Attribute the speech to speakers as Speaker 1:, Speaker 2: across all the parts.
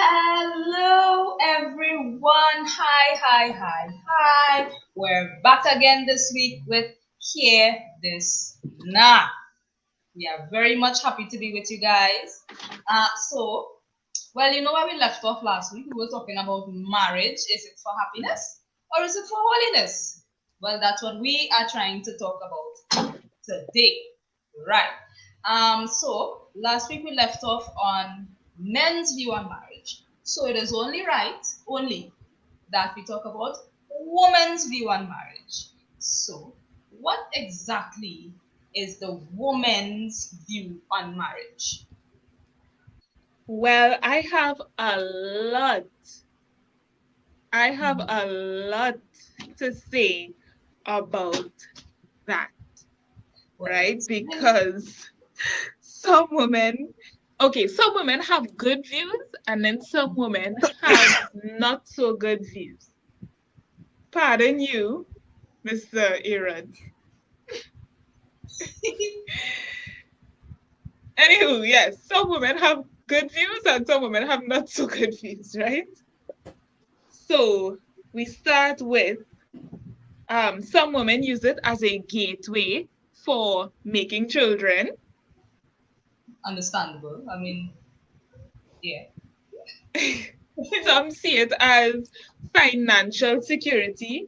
Speaker 1: Hello, everyone. Hi. We're back again this week with Hear This Now. We are very much happy to be with you guys. Well, you know where we left off last week? We were talking about marriage. Is it for happiness or is it for holiness? Well, that's what we are trying to talk about today. Right. So last week we left off on men's view on marriage. So it is only right, that we talk about woman's view on marriage. So what exactly is the woman's view on marriage?
Speaker 2: Well, I have a lot. I have a lot to say about that,
Speaker 1: Well,
Speaker 2: right?
Speaker 1: explain.
Speaker 2: Because some women, some women have good views, and then some women have not so good views. Pardon you, Mr. Aaron. Anywho, yes, some women have good views and some women have not so good views, right? So we start with some women use it as a gateway for making children.
Speaker 1: Understandable. I mean, yeah.
Speaker 2: Some see it as financial security.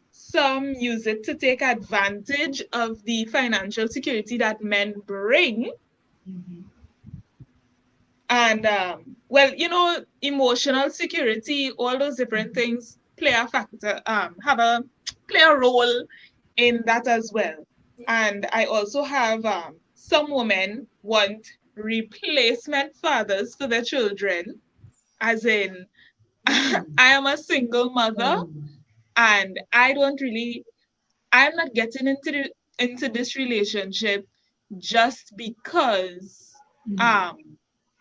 Speaker 2: Some use it to take advantage of the financial security that men bring.
Speaker 1: Mm-hmm.
Speaker 2: And well, emotional security, all those different things play a factor, play a role in that as well. And I also have some women want replacement fathers for their children, as in, I am a single mother and I'm not getting into this relationship just because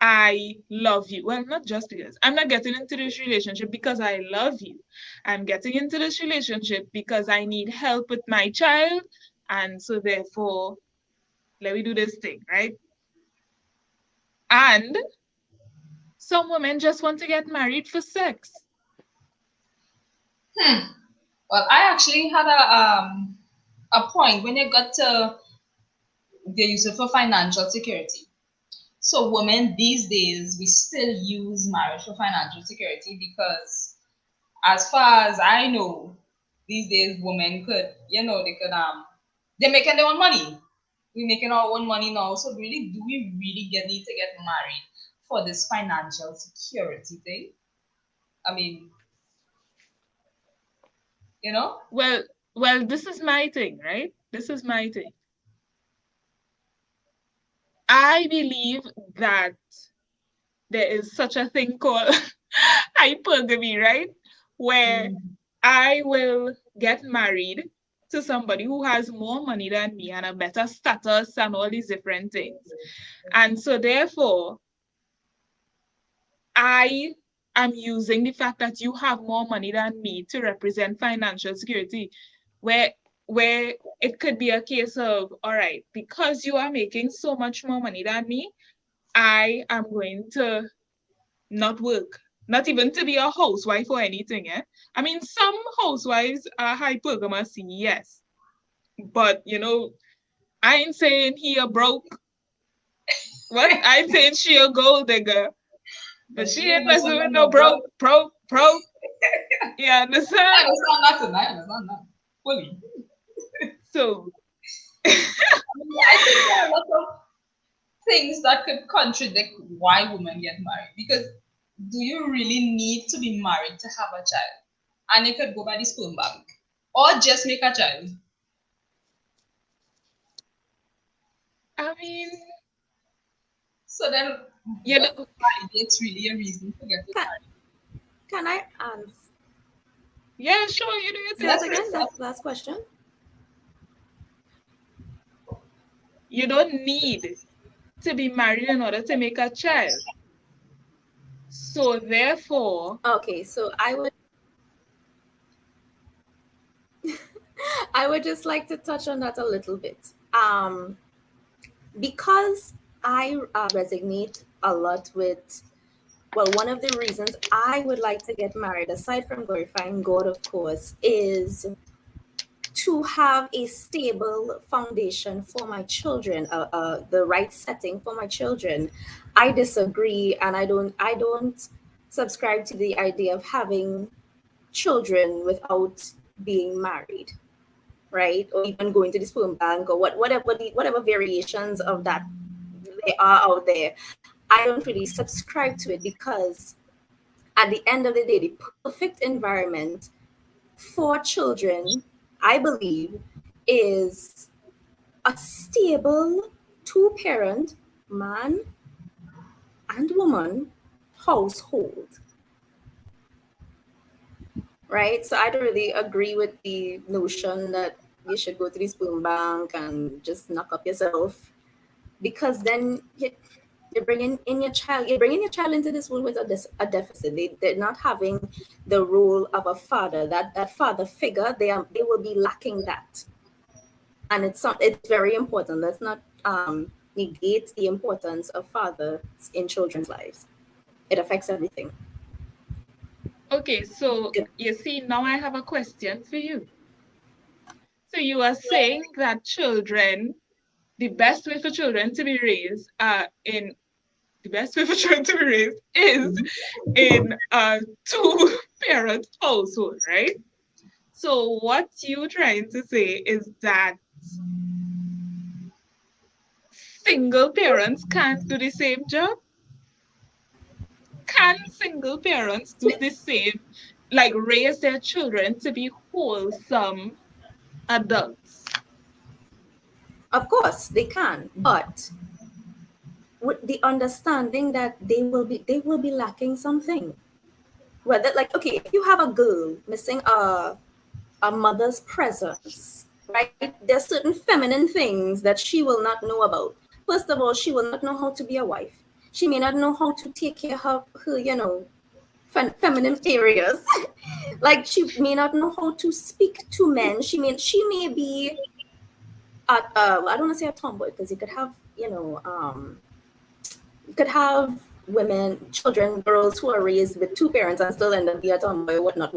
Speaker 2: I love you. Well, not just because. I'm not getting into this relationship because I love you. I'm getting into this relationship because I need help with my child. And so, therefore, let me do this thing, right? And some women just want to get married for sex.
Speaker 1: Well, I actually had a point when you got to they use it for financial security. So women these days we still use marriage for financial security because as far as I know, these days women could, they could they're making their own money. We're making our own money now. So really, do we really need to get married for this financial security thing? I mean, you know?
Speaker 2: Well, well, this is my thing, right? This is my thing. I believe that there is such a thing called hypergamy, right? Where I will get married to somebody who has more money than me and a better status and all these different things. And so therefore, I am using the fact that you have more money than me to represent financial security, where where it could be a case of, all right, because you are making so much more money than me, I am going to not work, not even to be a housewife or anything. I mean, some housewives are hypergamous, yes, but I ain't saying he a broke. What? I ain't saying she a gold digger, but
Speaker 1: But
Speaker 2: she
Speaker 1: she
Speaker 2: ain't
Speaker 1: ain't
Speaker 2: messing
Speaker 1: messing
Speaker 2: with
Speaker 1: with
Speaker 2: no
Speaker 1: no bro.
Speaker 2: broke. You
Speaker 1: I
Speaker 2: understand?
Speaker 1: understand that tonight. I understand that fully.
Speaker 2: So
Speaker 1: I think there are a lot of things that could contradict why women get married. Because do you really need to be married to have a child? And you could go by the sperm bank or just make a child.
Speaker 2: I mean,
Speaker 1: So then,
Speaker 2: you
Speaker 1: what
Speaker 2: know,
Speaker 1: validates really a reason for getting
Speaker 3: Can,
Speaker 1: married?
Speaker 3: can I
Speaker 2: yeah, sure, you do your
Speaker 3: say
Speaker 2: thing.
Speaker 3: that
Speaker 1: Let's
Speaker 3: again?
Speaker 1: discuss.
Speaker 3: That last question?
Speaker 2: You don't need to be married in order to make a child. So therefore,
Speaker 3: Okay, so I would just like to touch on that a little bit. Because I resonate a lot with well, one of the reasons I would like to get married, aside from glorifying God, of course, is to have a stable foundation for my children, the right setting for my children. I disagree, and I don't subscribe to the idea of having children without being married, right? Or even going to the sperm bank, or whatever variations of that they are out there. I don't really subscribe to it, because at the end of the day, the perfect environment for children, I believe, is a stable two-parent, man and woman, household, right? So I don't really agree with the notion that you should go to the sperm bank and just knock up yourself, because then you're bringing your child into this world with a deficit. They're not having the role of a father, that father figure. They will be lacking that, and it's very important. Let's not negate the importance of fathers in children's lives. It affects everything.
Speaker 2: Okay, so you see, now I have a question for you. So you are saying that the best way for children to be raised in the best way for children to be raised is in a two-parent household, right? So what you're trying to say is that single parents can't do the same job? Can single parents do the same, like raise their children to be wholesome adults?
Speaker 3: Of course, they can, but with the understanding that they will be lacking something. Whether, like, okay, if you have a girl missing a mother's presence, right? There's certain feminine things that she will not know about. First of all, she will not know how to be a wife. She may not know how to take care of her, feminine areas. Like, she may not know how to speak to men. She may be I don't want to say a tomboy, because you could have women, children, girls who are raised with two parents and still end up be a tomboy, whatnot,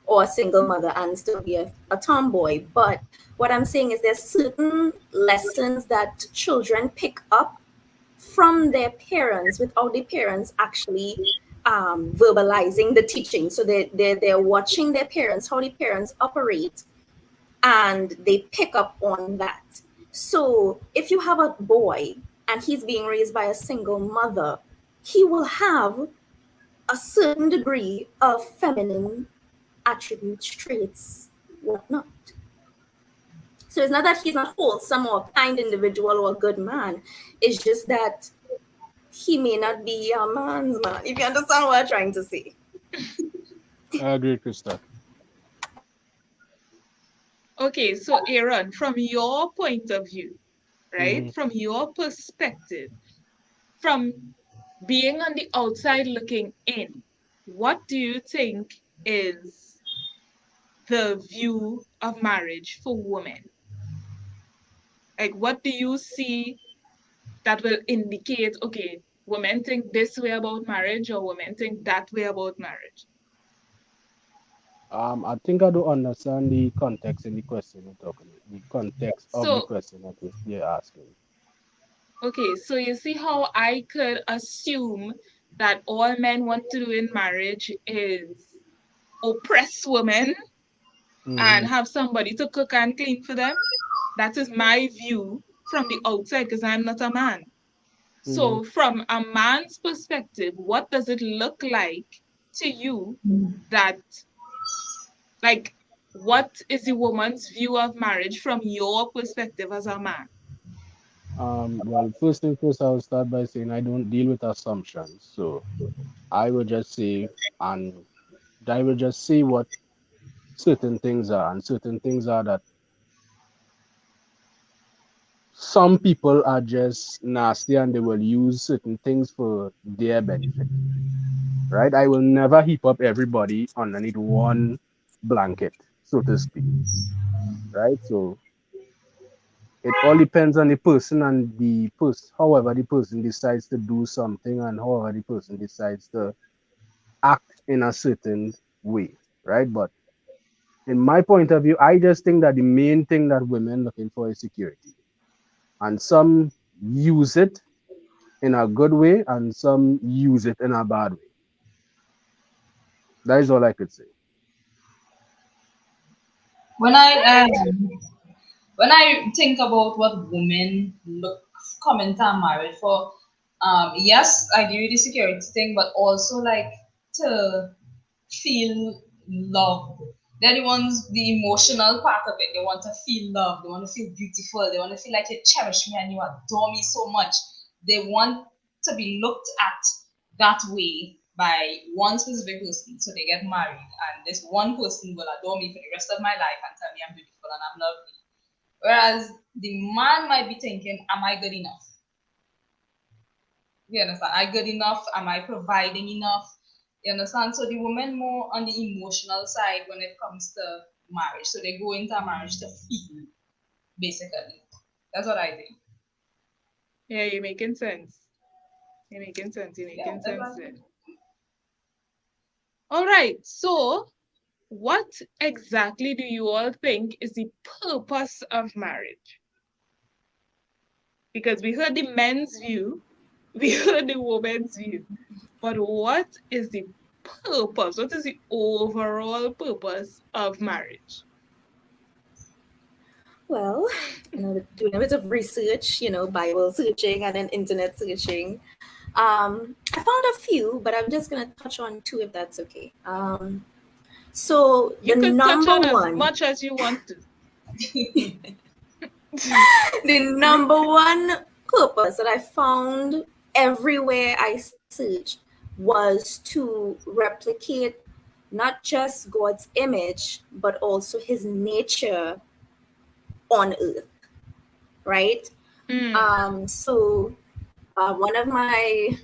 Speaker 3: or a single mother and still be a tomboy. But what I'm saying is there's certain lessons that children pick up from their parents without the parents actually verbalizing the teaching. So they're watching their parents, how the parents operate, and they pick up on that. So if you have a boy and he's being raised by a single mother, he will have a certain degree of feminine attributes, traits, whatnot. So it's not that he's not wholesome or a kind individual or a good man. It's just that he may not be a man's man, if you understand what I'm trying to say.
Speaker 4: I agree, Krista.
Speaker 2: Okay, so Aaron, from your point of view, right?
Speaker 4: Mm-hmm.
Speaker 2: From your perspective, from being on the outside looking in, what do you think is the view of marriage for women? Like, what do you see that will indicate, okay, women think this way about marriage or women think that way about marriage?
Speaker 4: I think I don't understand the context in the question you're talking about. The context of the
Speaker 2: So,
Speaker 4: question that you're asking.
Speaker 2: okay, so you see how I could assume that all men want to do in marriage is oppress women and
Speaker 4: Mm-hmm.
Speaker 2: have somebody to cook and clean for them? That is my view from the outside, because I'm not a man.
Speaker 4: Mm-hmm.
Speaker 2: So, from a man's perspective, what does it look like to you that, like, what is the woman's view of marriage from your perspective as a man?
Speaker 4: Well, first thing first, I'll start by saying I don't deal with assumptions. So I will just say, and I will just say what certain things are, and certain things are that some people are just nasty and they will use certain things for their benefit, right? I will never heap up everybody underneath one blanket, so to speak, right? So it all depends on the person and the person, however the person decides to do something and however the person decides to act in a certain way, right? But in my point of view, I just think that the main thing that women looking for is security. And some use it in a good way and some use it in a bad way. That is all I could say.
Speaker 1: When I think about what women look come into a marriage for, yes, I agree with the security thing, but also like to feel loved. They're the ones, the emotional part of it. They want to feel loved. They want to feel beautiful. They want to feel like you cherish me and you adore me so much. They want to be looked at that way by one specific person. So they get married, and this one person will adore me for the rest of my life and tell me I'm beautiful and I'm lovely. Whereas the man might be thinking, am I good enough? You understand? Am I good enough? Am I providing enough? You understand? So the women more on the emotional side when it comes to marriage. So they go into a marriage to feel, basically. That's what I think.
Speaker 2: Yeah, you're making sense. You're making sense. You're
Speaker 1: Yeah,
Speaker 2: making
Speaker 1: that's
Speaker 2: sense
Speaker 1: what I
Speaker 2: there.
Speaker 1: think.
Speaker 2: All right. So, what exactly do you all think is the purpose of marriage? Because we heard the men's view, we heard the woman's view, but what is the purpose? What is the overall purpose of marriage?
Speaker 3: Well, doing a bit of research, Bible searching and then internet searching. I found a few, but I'm just gonna touch on two if that's okay. So the
Speaker 2: You could touch
Speaker 3: number
Speaker 2: on as
Speaker 3: one,
Speaker 2: much as you want to.
Speaker 3: the number one purpose that I found everywhere I searched was to replicate not just God's image, but also his nature on earth, right? So one of my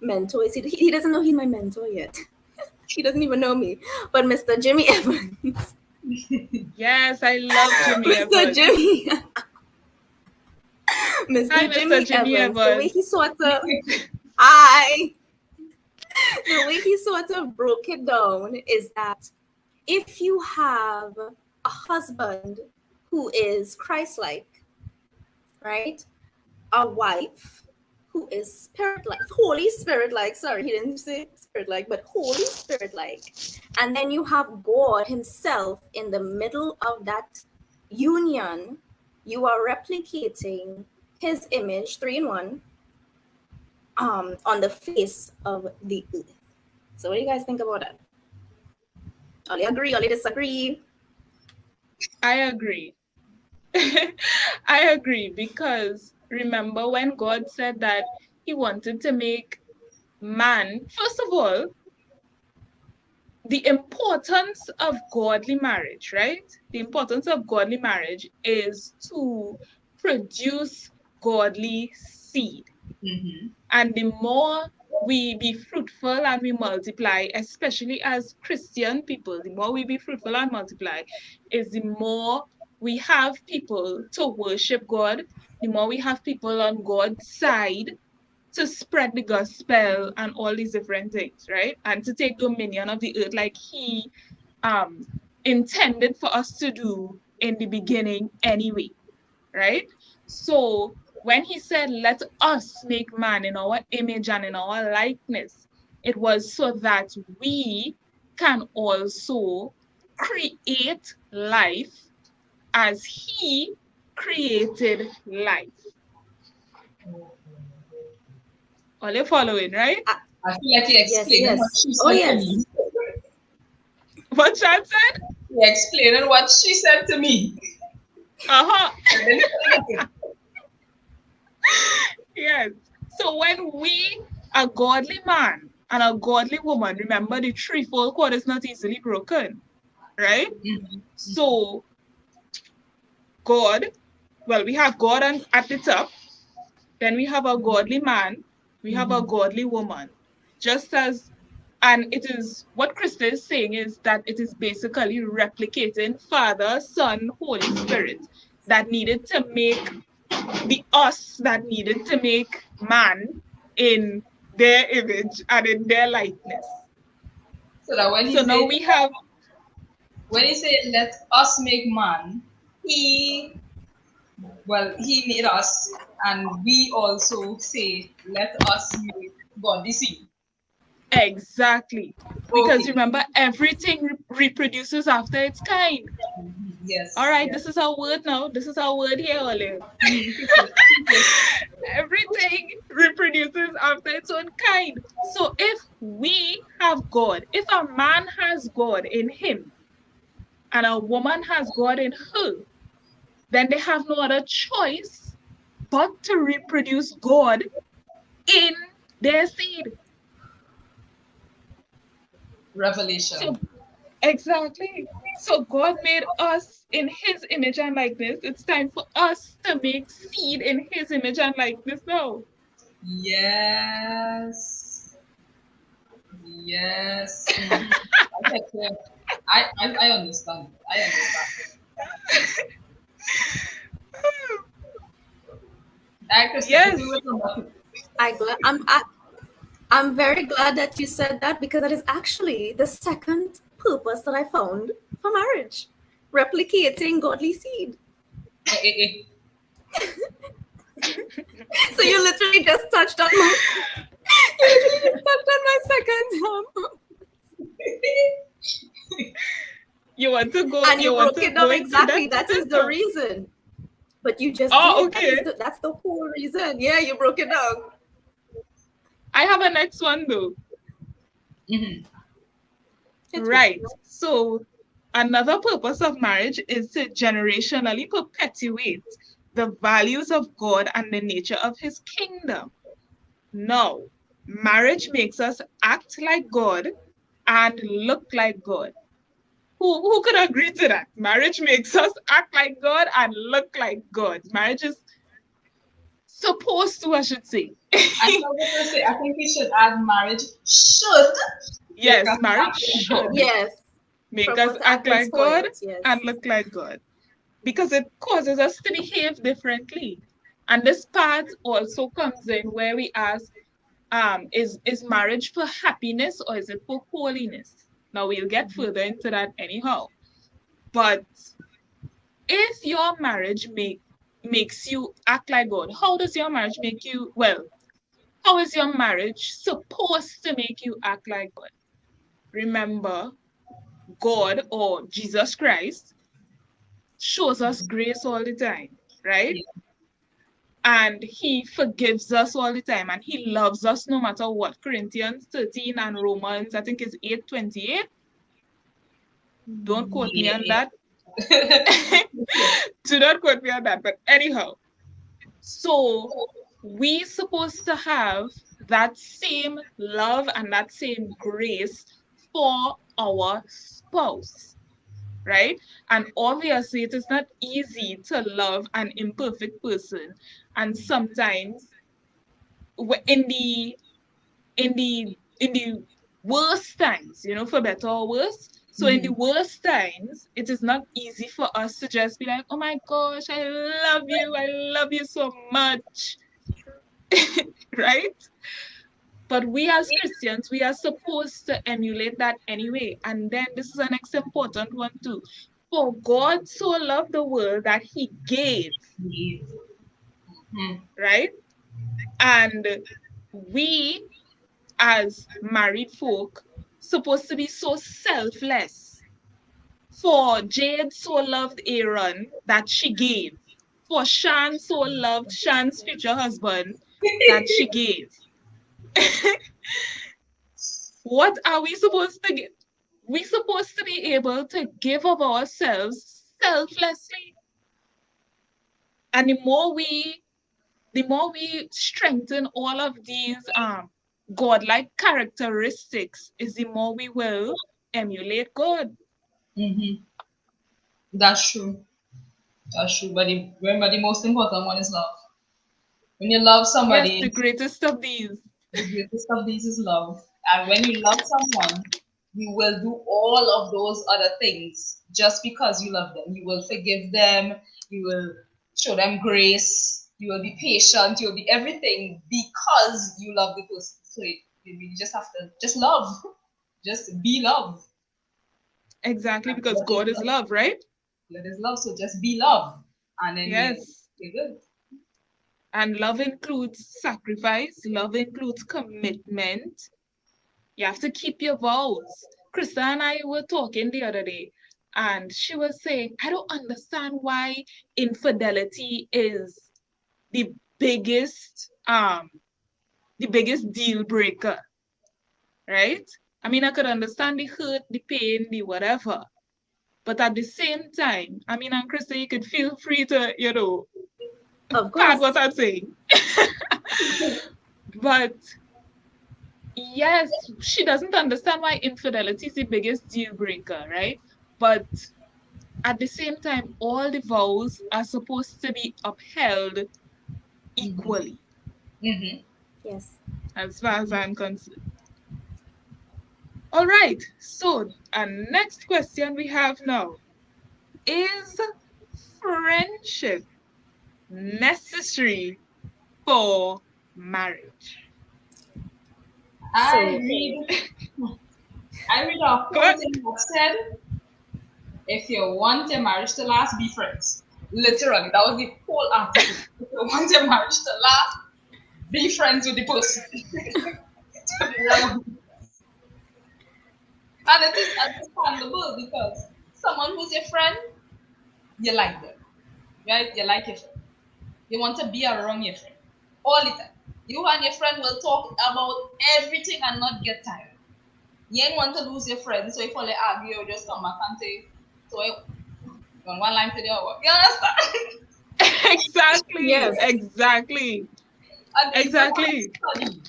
Speaker 3: mentors, he doesn't know he's my mentor yet. He doesn't even know me, but Mr. Jimmy Evans.
Speaker 2: Yes, I love Jimmy
Speaker 3: Mr.
Speaker 2: Evans.
Speaker 3: Jimmy.
Speaker 2: Hi,
Speaker 3: Mr.
Speaker 2: Mr. Jimmy
Speaker 3: Evans. The way
Speaker 2: Evans.
Speaker 3: he sort of, I, the way he sort of broke it down is that if you have a husband who is Christ-like, right? A wife who is spirit-like, Holy Spirit-like. Sorry, he didn't say spirit-like, but Holy Spirit-like. And then you have God himself in the middle of that union. You are replicating his image, 3 in 1, on the face of the earth. So what do you guys think about that? All you agree, all you disagree?
Speaker 2: I agree. I agree because remember when God said that he wanted to make man, first of all, the importance of godly marriage, right? The importance of godly marriage is to produce godly seed.
Speaker 1: Mm-hmm.
Speaker 2: And the more we be fruitful and we multiply, especially as Christian people, the more we be fruitful and multiply, is the more we have people to worship God, the more we have people on God's side to spread the gospel and all these different things, right? And to take dominion of the earth like he intended for us to do in the beginning anyway, right? So when he said, let us make man in our image and in our likeness, it was so that we can also create life as he created life. Are you following, right?
Speaker 1: I feel like you explaining what she
Speaker 3: Oh,
Speaker 1: said to
Speaker 3: yes.
Speaker 1: me.
Speaker 2: What Chad said?
Speaker 1: You're explaining what she said to me.
Speaker 2: Uh-huh.
Speaker 1: And then
Speaker 2: Yes. So when we, a godly man and a godly woman, remember the threefold cord is not easily broken, right?
Speaker 1: Mhm.
Speaker 2: So God, well, we have God at the top, then we have a godly man, we have a godly woman. Just as, and it is, what Krista is saying is that it is basically replicating Father, Son, Holy Spirit. that needed to make the us that needed to make man in their image and in their likeness.
Speaker 1: So that when
Speaker 2: So now we have,
Speaker 1: when he said let us make man, he made us, and we also say let us make God the seed.
Speaker 2: exactly, because
Speaker 1: Okay.
Speaker 2: remember, everything reproduces after its kind.
Speaker 1: Yes.
Speaker 2: All right,
Speaker 1: yes.
Speaker 2: this is our word now. This is our word here, Olive. Everything reproduces after its own kind. So if we have God, if a man has God in him and a woman has God in her, then they have no other choice but to reproduce God in their seed.
Speaker 1: Revelation.
Speaker 2: So exactly. So God made us in his image and likeness. It's time for us to make seed in his image and likeness now.
Speaker 1: Yes. Yes. Okay. I understand. I understand.
Speaker 2: Yes.
Speaker 3: I'm very glad that you said that, because that is actually the second purpose that I found for marriage: replicating godly seed. So you literally just touched on my second
Speaker 2: You want to go?
Speaker 3: and you
Speaker 2: want
Speaker 3: broke
Speaker 2: to
Speaker 3: it
Speaker 2: go
Speaker 3: down
Speaker 2: into
Speaker 3: exactly.
Speaker 2: that?
Speaker 3: That is the reason. But you just
Speaker 2: Oh,
Speaker 3: did.
Speaker 2: okay.
Speaker 3: That's the whole reason. Yeah, you broke it down.
Speaker 2: I have a next one though. Right. So another purpose of marriage is to generationally perpetuate the values of God and the nature of his kingdom. Now, marriage makes us act like God and look like God. Who could agree to that? Marriage makes us act like God and look like God. Marriage is supposed to, I should say.
Speaker 1: I think we should add marriage should.
Speaker 2: Yes, marriage should
Speaker 3: Yes.
Speaker 2: make us
Speaker 3: Promote
Speaker 2: act
Speaker 3: acting
Speaker 2: like God
Speaker 3: spoiled, yes.
Speaker 2: and look like God, because it causes us to behave differently. And this part also comes in where we ask, is marriage for happiness or is it for holiness? Now we'll get further into that anyhow. But if your marriage makes you act like God, how does your marriage make you, how is your marriage supposed to make you act like God? Remember, God or Jesus Christ shows us grace all the time, right?
Speaker 1: Yeah.
Speaker 2: And he forgives us all the time, and he loves us no matter what. Corinthians 13 and Romans, I think, is 8:28. Don't quote me on that. Do not quote me on that. But anyhow, so we're supposed to have that same love and that same grace for our spouse, right? And obviously, it is not easy to love an imperfect person. And sometimes, in the worst times, for better or worse. So in the worst times, it is not easy for us to just be like, oh my gosh, I love you so much, right? But we as Christians, we are supposed to emulate that anyway. And then this is the next important one too. For God so loved the world that he gave, right? And we as married folk supposed to be so selfless. For Jade so loved Aaron that she gave. For Shan so loved Shan's future husband that she gave. What are we supposed to give? We're supposed to be able to give of ourselves selflessly. And the more we strengthen all of these godlike characteristics, is the more we will emulate God.
Speaker 1: That's true. That's true. But remember, the most important one is love. When you love somebody,
Speaker 2: yes, the greatest of these.
Speaker 1: The greatest of these is love. And when you love someone, you will do all of those other things just because you love them. You will forgive them, you will show them grace, you will be patient, you'll be everything because you love the person. So you just have to just love, just be love.
Speaker 2: Exactly, because
Speaker 1: What is
Speaker 2: God is
Speaker 1: love?
Speaker 2: love, right?
Speaker 1: That is love. So just be love, and then
Speaker 2: Yes.
Speaker 1: you're good.
Speaker 2: And love includes sacrifice, love includes commitment. You have to keep your vows. Krista and I were talking the other day, and she was saying, I don't understand why infidelity is the biggest deal breaker, right? I mean, I could understand the hurt, the pain, the whatever. But at the same time, I mean, and Krista, you could feel free to,
Speaker 3: Of
Speaker 2: pad
Speaker 3: course.
Speaker 2: what I'm saying. But yes, she doesn't understand why infidelity is the biggest deal breaker, right? But at the same time, all the vows are supposed to be upheld equally,
Speaker 1: Mm-hmm.
Speaker 3: Yes.
Speaker 2: as far as I'm concerned. All right, so next question we have now is friendship necessary for marriage?
Speaker 3: So
Speaker 1: I read a
Speaker 2: Go
Speaker 1: quote
Speaker 2: ahead.
Speaker 1: that said, if you want your marriage to last, be friends. Literally, that was the whole article. If you want your marriage to last, be friends with the person. To be relevant. And it is understandable because someone who's your friend, you like them, right? You like your friend. You want to be around your friend all the time. You and your friend will talk about everything and not get tired. You ain't want to lose your friend, so if only argue, you just come back and say, so you on one line to the other. You understand?
Speaker 2: Exactly,
Speaker 3: yes.
Speaker 2: exactly,
Speaker 1: And they even had a
Speaker 2: exactly.
Speaker 1: study,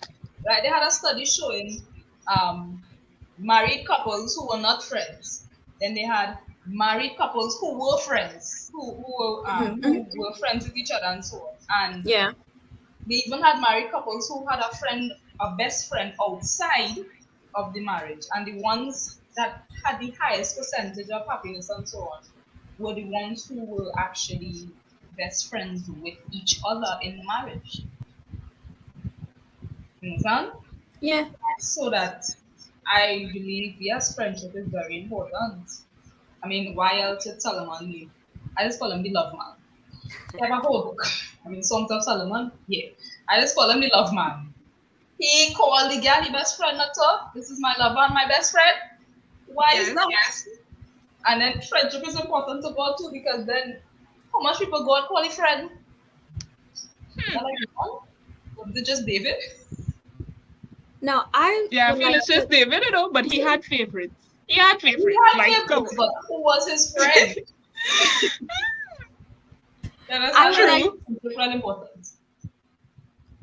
Speaker 1: right? They had a study showing married couples who were not friends. Then they had married couples who were friends, who were friends with each other and so on. And
Speaker 3: Yeah.
Speaker 1: they even had married couples who had a friend, a best friend outside of the marriage. And the ones that had the highest percentage of happiness and so on were the ones who were actually best friends with each other in marriage. You understand?
Speaker 3: Yeah.
Speaker 1: So that I believe, yes, friendship is very important. I mean, why else would Solomon name? I just call him the love man. He have a whole book. I mean, Songs of Solomon. Yeah. I just call him the love man. He called the girl his best friend, not so. This is my lover and my best friend. Why is
Speaker 2: Yes.
Speaker 1: that? Yes. And then friendship is important to God too, because then how much people God call a friend? Not like one? Was it just David?
Speaker 3: Now I
Speaker 2: Yeah, I
Speaker 3: would
Speaker 2: feel
Speaker 3: like
Speaker 2: it's just
Speaker 3: to
Speaker 2: David, but he had favorites. He had
Speaker 1: He
Speaker 2: favorites.
Speaker 1: had
Speaker 2: Like, come
Speaker 1: favorites,
Speaker 2: on.
Speaker 1: but who was his friend? You
Speaker 3: I
Speaker 1: understand?
Speaker 3: would like
Speaker 2: True.
Speaker 1: It's really important.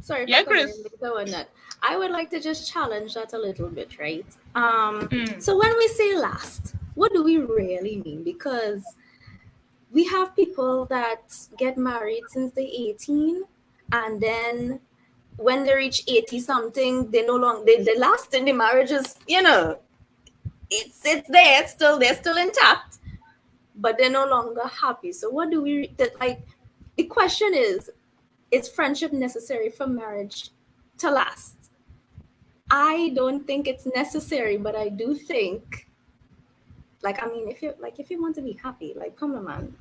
Speaker 3: sorry
Speaker 2: Yeah,
Speaker 3: for coming in
Speaker 2: Chris.
Speaker 3: later on that. I would like to just challenge that a little bit, right?
Speaker 2: Mm.
Speaker 3: So when we say last, what do we really mean? Because we have people that get married since they're 18 and then when they reach 80 something, they no longer they last in the marriage is, it's there, it's still they're still intact, but they're no longer happy. So what do we like the question is friendship necessary for marriage to last? I don't think it's necessary, but I do think, like, I mean, if you want to be happy, like, come on, man,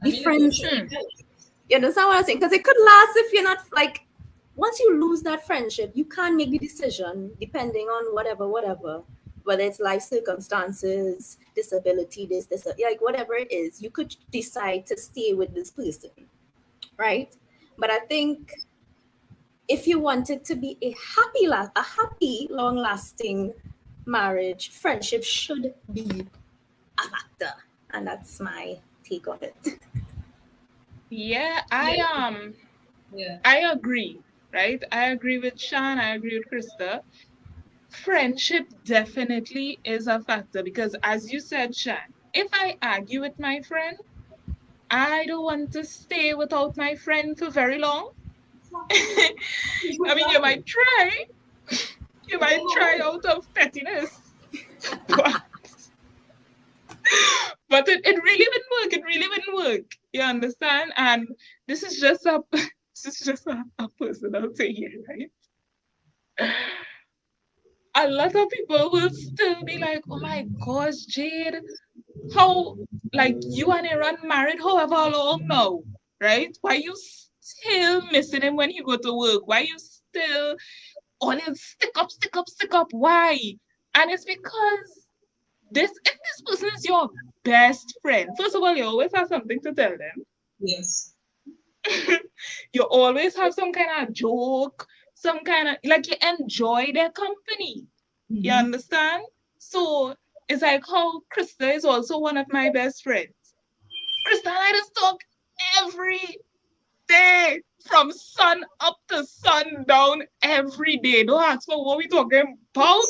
Speaker 1: I
Speaker 3: be
Speaker 1: mean, it
Speaker 3: friends.
Speaker 1: should be good.
Speaker 3: You understand what I'm saying? Because it could last if you're not like. Once you lose that friendship, you can't make the decision depending on whatever, whether it's life circumstances, disability, this, like whatever it is. You could decide to stay with this person, right? But I think if you want it to be a happy, long-lasting marriage, friendship should be a factor, and that's my take on it.
Speaker 2: Yeah,
Speaker 1: Yeah.
Speaker 2: I agree, right? I agree with Sean, I agree with Krista. Friendship definitely is a factor because as you said, Sean, if I argue with my friend, I don't want to stay without my friend for very long. I mean, you might try out of pettiness, But it really wouldn't work. It really wouldn't work. You understand? And this is just a personal thing here, right? A lot of people will still be like, oh my gosh, Jade, how, like, you and Aaron married however long now, right? Why you still missing him when you go to work? Why you still on him, stick up? Why? And it's because if this person is your best friend, first of all, you always have something to tell them.
Speaker 1: Yes.
Speaker 2: You always have some kind of joke, some kind of, like, you enjoy their company. You understand? So it's like how Krista is also one of my best friends. Krista and I just talk every day from sun up to sundown every day. Don't ask for what we talking about.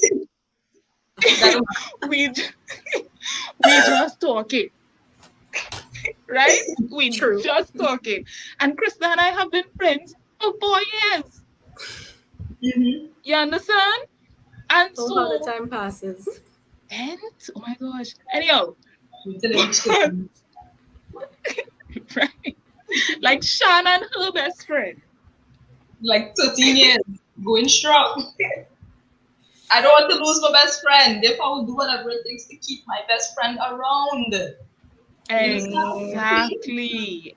Speaker 2: we just talking. Right? We
Speaker 3: True.
Speaker 2: just talking. And Krista and I have been friends for 4 years. You understand? And
Speaker 3: Oh,
Speaker 2: so
Speaker 3: how the time passes.
Speaker 2: and oh my gosh. Anyhow. Right? Like Shanna and her best friend.
Speaker 1: Like 13 years, going strong. I don't want to lose my best friend. Therefore, I will do whatever it takes to keep my best friend around.
Speaker 2: Exactly.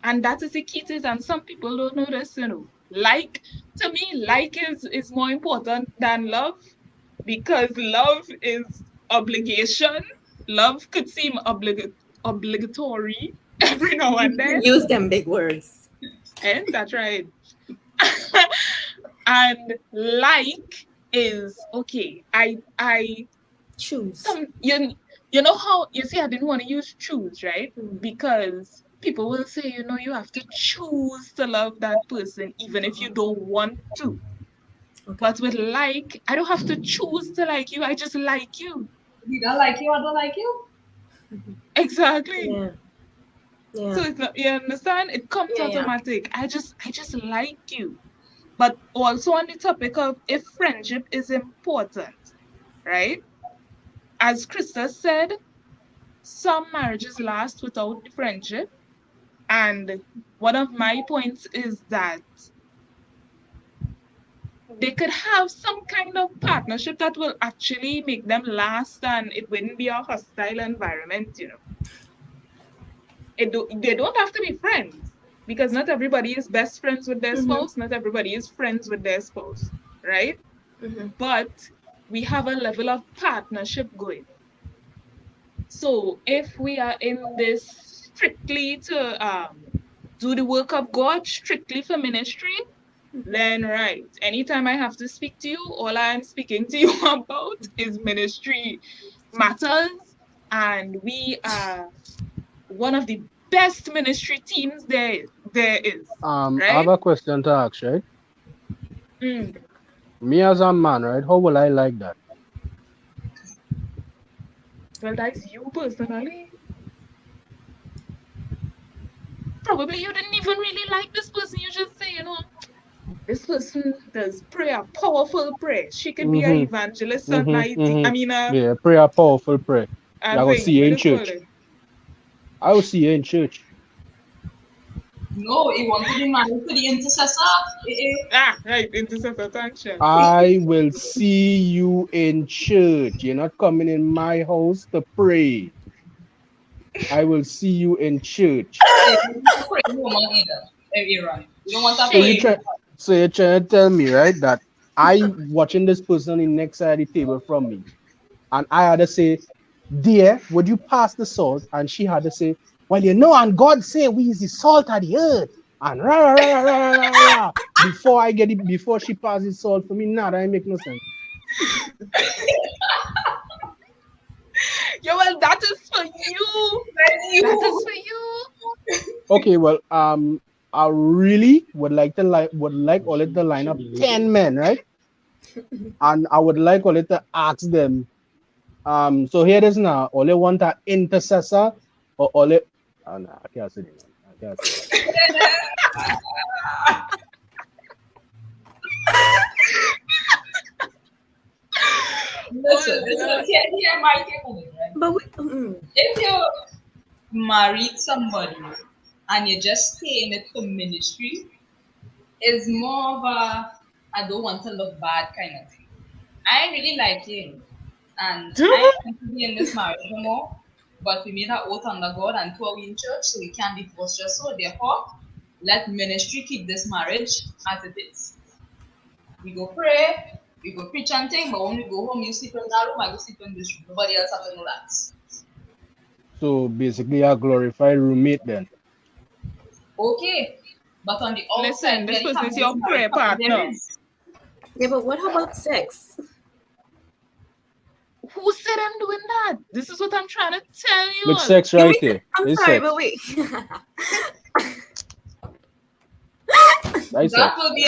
Speaker 2: And that is the key to it. And some people don't know this, you know. Like, to me, like is more important than love, because love is obligation. Love could seem obligatory every now and then.
Speaker 3: Use them big words.
Speaker 2: And that's right. And like is okay. I
Speaker 3: Choose.
Speaker 2: You know how you see I didn't want to use choose, right? Because people will say, you know, you have to choose to love that person even if you don't want to. Okay. But with like, I don't have to choose to like you. I just like you.
Speaker 1: You don't like you, I don't like you.
Speaker 2: Exactly.
Speaker 3: Yeah.
Speaker 2: So it's not, you understand? It comes automatic. I just like you. But also on the topic of if friendship is important, right? As Krista said, some marriages last without friendship. And one of my points is that they could have some kind of partnership that will actually make them last, and it wouldn't be a hostile environment, you know. They don't have to be friends, because not everybody is best friends with their spouse, not everybody is friends with their spouse, right? But we have a level of partnership going. So if we are in this strictly to do the work of God, strictly for ministry, then right, anytime I have to speak to you, all I'm speaking to you about is ministry matters, and we are one of the best ministry teams there is. Right?
Speaker 4: I have a question to ask, right? Me as a man, right? How will I like that?
Speaker 2: Well, that's you personally. Probably you didn't even really like this person. You just say, you know, this person does prayer, powerful prayer. She could be an evangelist at night. I mean,
Speaker 4: yeah, prayer, powerful prayer. I will see you in church. I will see you in church.
Speaker 1: No, he wants to be married to the intercessor.
Speaker 2: Right, intercessor function.
Speaker 4: I will see you in church. You're not coming in my house to pray. I will see you in church. So you're trying to tell me, right, that I watching this person in next side of the table from me, and I had to say, dear, would you pass the salt? And she had to say, well, you know, and God say we is the salt of the earth. And rah, rah, rah, rah, rah, rah. Before I get it, before she passes salt for me, nah, that make no sense.
Speaker 2: Yeah, well, that is for you. That is for you.
Speaker 4: Okay, well, I really would like all it to line up 10 men, right? And I would like all it to ask them. So here it is now. All they want an intercessor, or all it. Oh, no, I can't say it. I can't say it.
Speaker 1: listen, here my take on it, right?
Speaker 3: But
Speaker 1: If you married somebody and you just stay in it for ministry, it's more of a I don't want to look bad kind of thing. I really like him and I want to be in this marriage no more. But we made an oath under God and two are we in church, so we can't divorce just so. Therefore, let ministry keep this marriage as it is. We go pray, we go preach and thing, but when we go home, you sleep in that room, I go sleep in this room. Nobody else have to know that.
Speaker 4: So basically, a glorified roommate then.
Speaker 1: Okay. But on the
Speaker 2: Listen,
Speaker 1: outside,
Speaker 2: this
Speaker 1: where the
Speaker 2: person is
Speaker 1: family
Speaker 2: your
Speaker 1: is
Speaker 2: prayer
Speaker 1: married couple, there
Speaker 2: partner.
Speaker 1: is.
Speaker 3: yeah, but what about sex?
Speaker 2: Who said I'm doing that? This is what I'm trying to tell you
Speaker 4: Look,
Speaker 2: all.
Speaker 4: sex right here.
Speaker 3: I'm
Speaker 4: It's
Speaker 3: sorry,
Speaker 4: sex.
Speaker 3: but wait.
Speaker 4: Right
Speaker 1: That
Speaker 4: sex.
Speaker 1: will be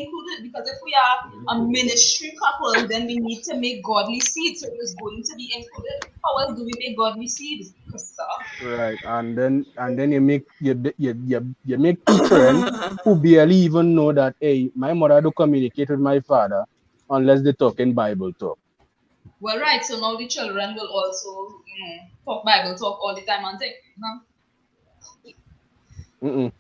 Speaker 1: included because if we are a ministry couple, then we need to make godly seed. So it is going to be included. How else do we make godly seed?
Speaker 4: Right, and then you make two friends who barely even know that hey, my mother don't communicate with my father unless they talk in Bible talk.
Speaker 1: Well, right. So now the children will also, talk Bible talk all the time and think, no.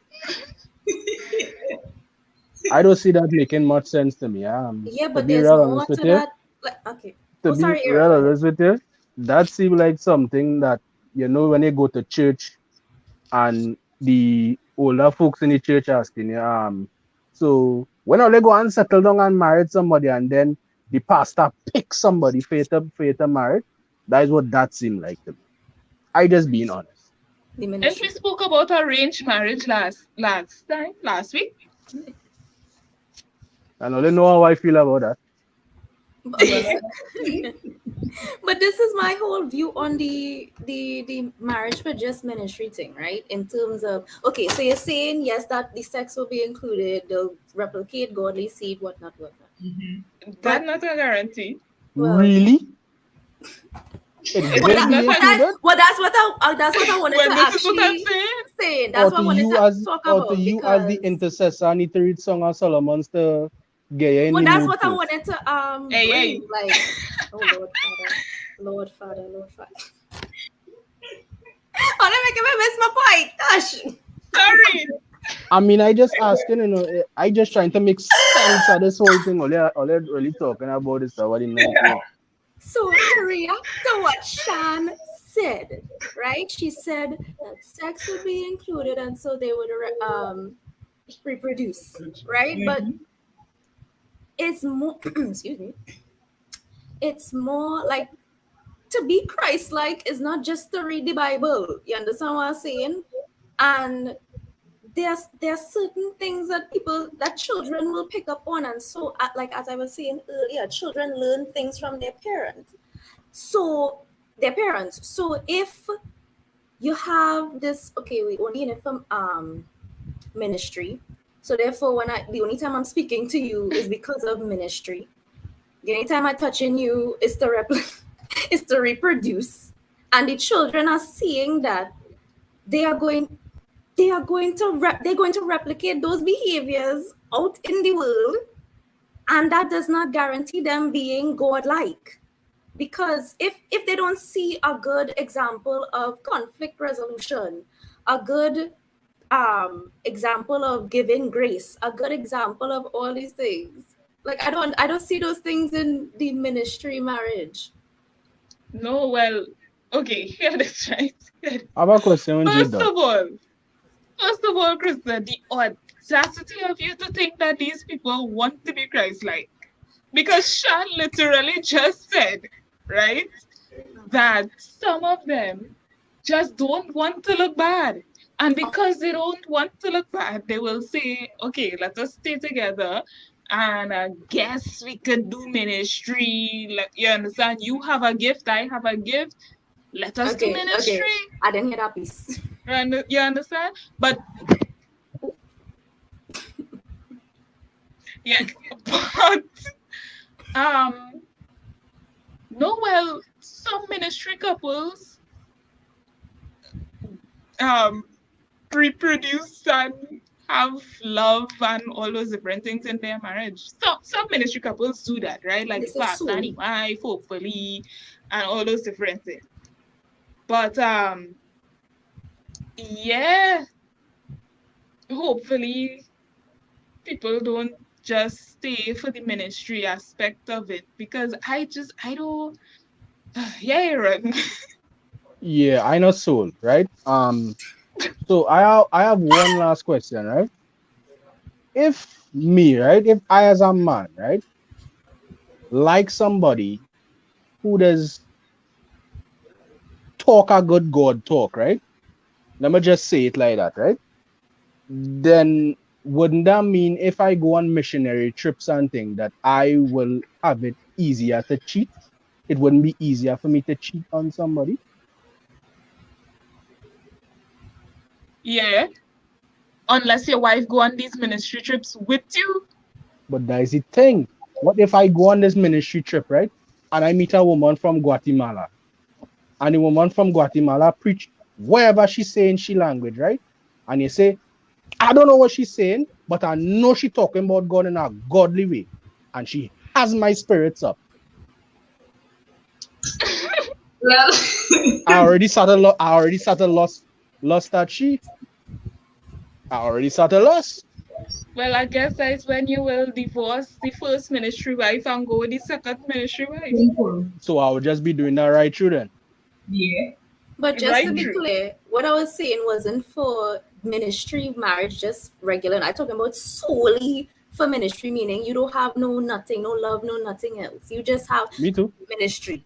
Speaker 4: I don't see that making much sense to me.
Speaker 3: Yeah,
Speaker 4: To
Speaker 3: but
Speaker 4: be
Speaker 3: there's
Speaker 4: real
Speaker 3: more
Speaker 4: honest with
Speaker 3: to
Speaker 4: you,
Speaker 3: that. Like, okay.
Speaker 4: to
Speaker 3: Oh,
Speaker 4: be
Speaker 3: sorry, Eric.
Speaker 4: real
Speaker 3: Go ahead.
Speaker 4: honest with you, that seems like something that when you go to church and the older folks in the church asking you, so when are they go and settle down and marry somebody and then the pastor picks somebody for you to marry? That is what that seemed like to me. I just being honest.
Speaker 3: The
Speaker 2: And we
Speaker 3: ministry.
Speaker 2: spoke about arranged marriage last week.
Speaker 4: And I don't know how I feel about that.
Speaker 3: But this is my whole view on the marriage for just ministry thing, right? In terms of okay, so you're saying yes that the sex will be included, they'll replicate godly seed, whatnot.
Speaker 2: That's not a guarantee.
Speaker 3: Well,
Speaker 4: Really? It
Speaker 2: It
Speaker 4: will
Speaker 2: is
Speaker 4: be
Speaker 2: not a
Speaker 4: included?
Speaker 3: that's what I wanted
Speaker 2: Well,
Speaker 3: to
Speaker 2: this is what I'm
Speaker 3: actually
Speaker 2: saying.
Speaker 3: say.
Speaker 4: Or
Speaker 3: That's what
Speaker 4: to
Speaker 3: I wanted
Speaker 4: you
Speaker 3: to
Speaker 4: as
Speaker 3: talk
Speaker 4: or to
Speaker 3: about
Speaker 4: you as the
Speaker 3: because
Speaker 4: intercessor need to read Song of Solomon's to get you in
Speaker 3: well,
Speaker 4: the
Speaker 3: that's
Speaker 4: mood
Speaker 3: what I
Speaker 4: first.
Speaker 3: wanted to
Speaker 2: Hey.
Speaker 3: bring. Like, oh Lord Father. Oh, let me miss my point. Gosh.
Speaker 2: Sorry.
Speaker 4: I mean, I just asking, I just trying to make sense of this whole thing. All they really talking about is what in 19.
Speaker 3: So to react to what Shan said, right? She said that sex would be included, and so they would reproduce, right? But it's more. Excuse me. It's more like to be Christ-like is not just to read the Bible. You understand what I'm saying? And there's certain things that children will pick up on, and so like as I was saying earlier, children learn things from their parents. So if you have this, okay, we only in it from ministry. So therefore, the only time I'm speaking to you is because of ministry. The only time I'm touching you is to is to reproduce, and the children are seeing that they're going to replicate those behaviors out in the world, and that does not guarantee them being godlike. Because if they don't see a good example of conflict resolution, a good example of giving grace, a good example of all these things, like I don't see those things in the ministry marriage.
Speaker 2: No, well, okay, hear this right.
Speaker 4: I have a question when you're
Speaker 2: First
Speaker 4: done.
Speaker 2: of all, Krista, the audacity of you to think that these people want to be Christ-like. Because Shan literally just said, right, that some of them just don't want to look bad. And because they don't want to look bad, they will say, okay, let us stay together and I guess we could do ministry. Like, you understand? You have a gift, I have a gift. Let us do ministry.
Speaker 3: Okay. I didn't hear that piece.
Speaker 2: You understand? But yeah, but no, well, some ministry couples reproduce and have love and all those different things in their marriage. Some ministry couples do that, right? Like the
Speaker 3: This is
Speaker 2: pastor and the
Speaker 3: solely.
Speaker 2: wife, hopefully, and all those different things. But yeah, hopefully people don't just stay for the ministry aspect of it, because I don't. Yeah, Aaron.
Speaker 4: Yeah, I know soul, right? So I have one last question, right? If me, right, if I as a man, right, like somebody who does talk a good God talk, right? Let me just say it like that, right? Then wouldn't that mean if I go on missionary trips and things that I will have it easier to cheat? It wouldn't be easier for me to cheat on somebody.
Speaker 2: Yeah, unless your wife go on these ministry trips with you.
Speaker 4: But that is the thing. What if I go on this ministry trip, right? And I meet a woman from Guatemala, and the woman from Guatemala preach whatever she's saying she language, right? And you say, I don't know what she's saying, but I know she's talking about God in a godly way. And she has my spirits up.
Speaker 1: Well,
Speaker 4: I already started lost that she. I already started lost.
Speaker 2: Well, I guess that's when you will divorce the first ministry wife and go with the second ministry wife.
Speaker 1: simple.
Speaker 4: So I will just be doing that right through then.
Speaker 1: Yeah.
Speaker 3: But just to
Speaker 2: Right
Speaker 3: be
Speaker 2: through.
Speaker 3: clear, what I was saying wasn't for ministry marriage, just regular. I'm talking about solely for ministry, meaning you don't have no nothing, no love, no nothing else. You just have
Speaker 4: Me too.
Speaker 3: ministry.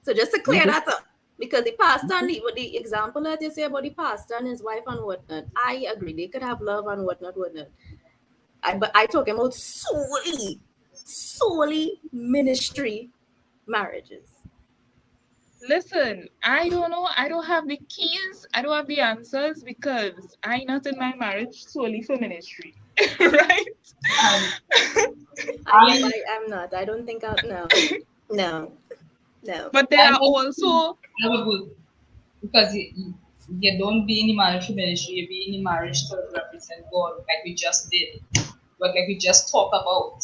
Speaker 3: So just to
Speaker 4: Me
Speaker 3: clear
Speaker 4: too.
Speaker 3: that up, because the pastor and the example that you say about the pastor and his wife and whatnot, I agree. They could have love and whatnot, whatnot. But I talking about solely ministry marriages.
Speaker 2: Listen, I don't know. I don't have the keys. I don't have the answers because I not in my marriage solely for ministry. Right?
Speaker 1: And
Speaker 3: I
Speaker 1: I
Speaker 3: am not. I don't think I'll no. No. No.
Speaker 2: But there
Speaker 1: I
Speaker 2: are
Speaker 1: don't think
Speaker 2: also
Speaker 1: I would because you don't be in the marriage for ministry, you be in the marriage to represent God, like we just did, but like we just talked about.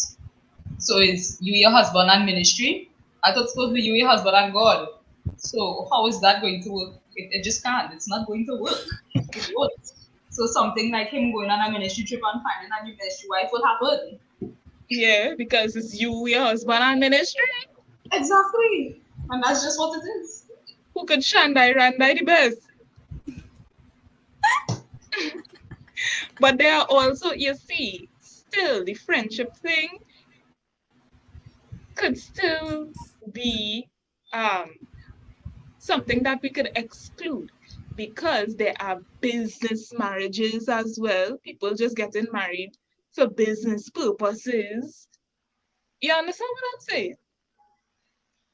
Speaker 1: So it's you, your husband, and ministry. I thought it's supposed to be you, your husband, and God. So how is that going to work? It just can't. It's not going to work. It won't. So something like him going on a ministry trip and finding a new ministry wife will happen.
Speaker 2: yeah, because it's you, your husband, and ministry.
Speaker 1: Exactly. And that's just what it is.
Speaker 2: Who could Shandai Randai the best? But there are also, you see, still the friendship thing could still be something that we could exclude, because there are business marriages as well. People just getting married for business purposes. You understand what I'm saying?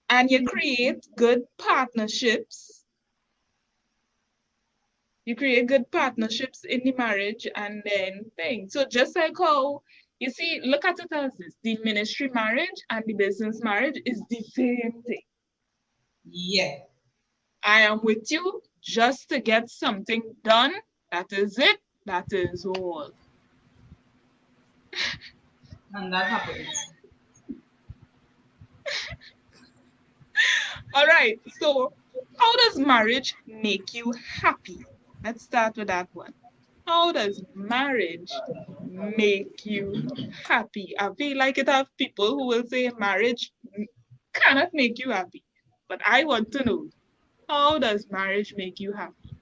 Speaker 2: And you create good partnerships. You create good partnerships in the marriage and then things. So just like how you see, look at it as this: the ministry marriage and the business marriage is the same thing.
Speaker 1: Yeah.
Speaker 2: I am with you just to get something done. That is it. That is all.
Speaker 1: And that happens.
Speaker 2: All right. So, how does marriage make you happy? Let's start with that one. How does marriage make you happy? I feel like it have people who will say marriage cannot make you happy. But I want to know, how does marriage make you happy?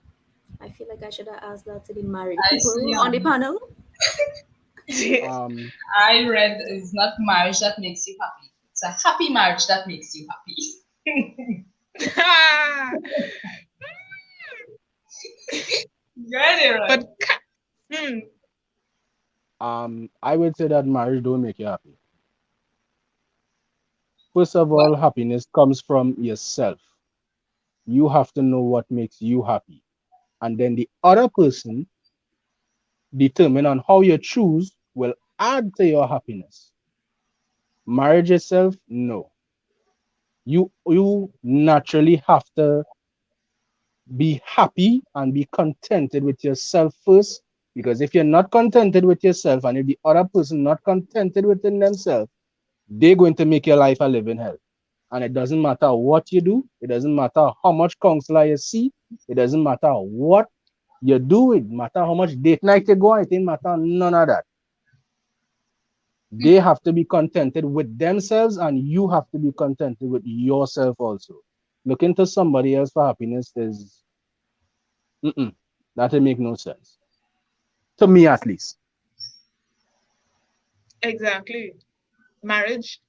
Speaker 3: I feel like I should have asked that to the married
Speaker 1: I see.
Speaker 3: people on the panel.
Speaker 4: Um,
Speaker 1: I read it's not marriage that makes you happy. It's a happy marriage that makes you happy. Get it right.
Speaker 2: But hmm,
Speaker 4: I would say that marriage don't make you happy. First of
Speaker 1: But
Speaker 4: all, happiness comes from yourself. You have to know what makes you happy. And then the other person determine on how you choose will add to your happiness. Marriage itself, no. You naturally have to be happy and be contented with yourself first Because if you're not contented with yourself and if the other person not contented within themselves, they're going to make your life a living hell. And it doesn't matter what you do. It doesn't matter how much counselor you see. It doesn't matter what you do. It matter how much date night you go on. It didn't matter none of that. They have to be contented with themselves and you have to be contented with yourself also. Looking to somebody else for happiness is, that will make no sense. To me at least.
Speaker 2: Exactly. Marriage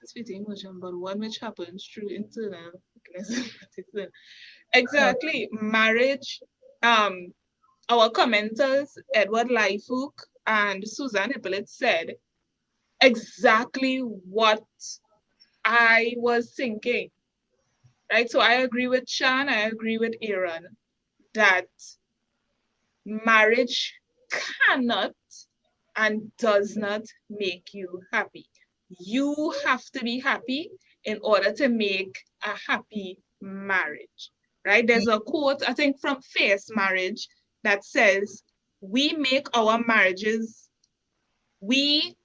Speaker 2: is with emotion, but one which happens through internal mechanism. Exactly. Marriage, our commenters, Edward Lyfook and Susan Hippolyte, said exactly what I was thinking. Right? So I agree with Shan, I agree with Aaron that marriage cannot and does not make you happy. You have to be happy in order to make a happy marriage, right? There's a quote, I think, from Fierce Marriage that says, we make our marriages happy.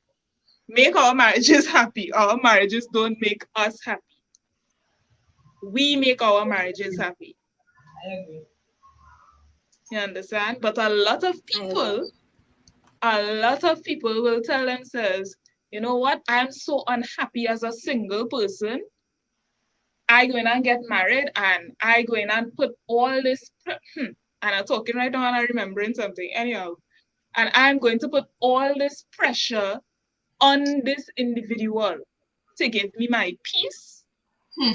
Speaker 2: Our marriages don't make us happy. We make our marriages happy.
Speaker 1: I agree.
Speaker 2: You understand? But a lot of people will tell themselves, you know what? I'm so unhappy as a single person. I go in and get married and I go in and put all this, and I'm talking right now and I'm remembering something. Anyhow, and I'm going to put all this pressure on this individual to give me my peace,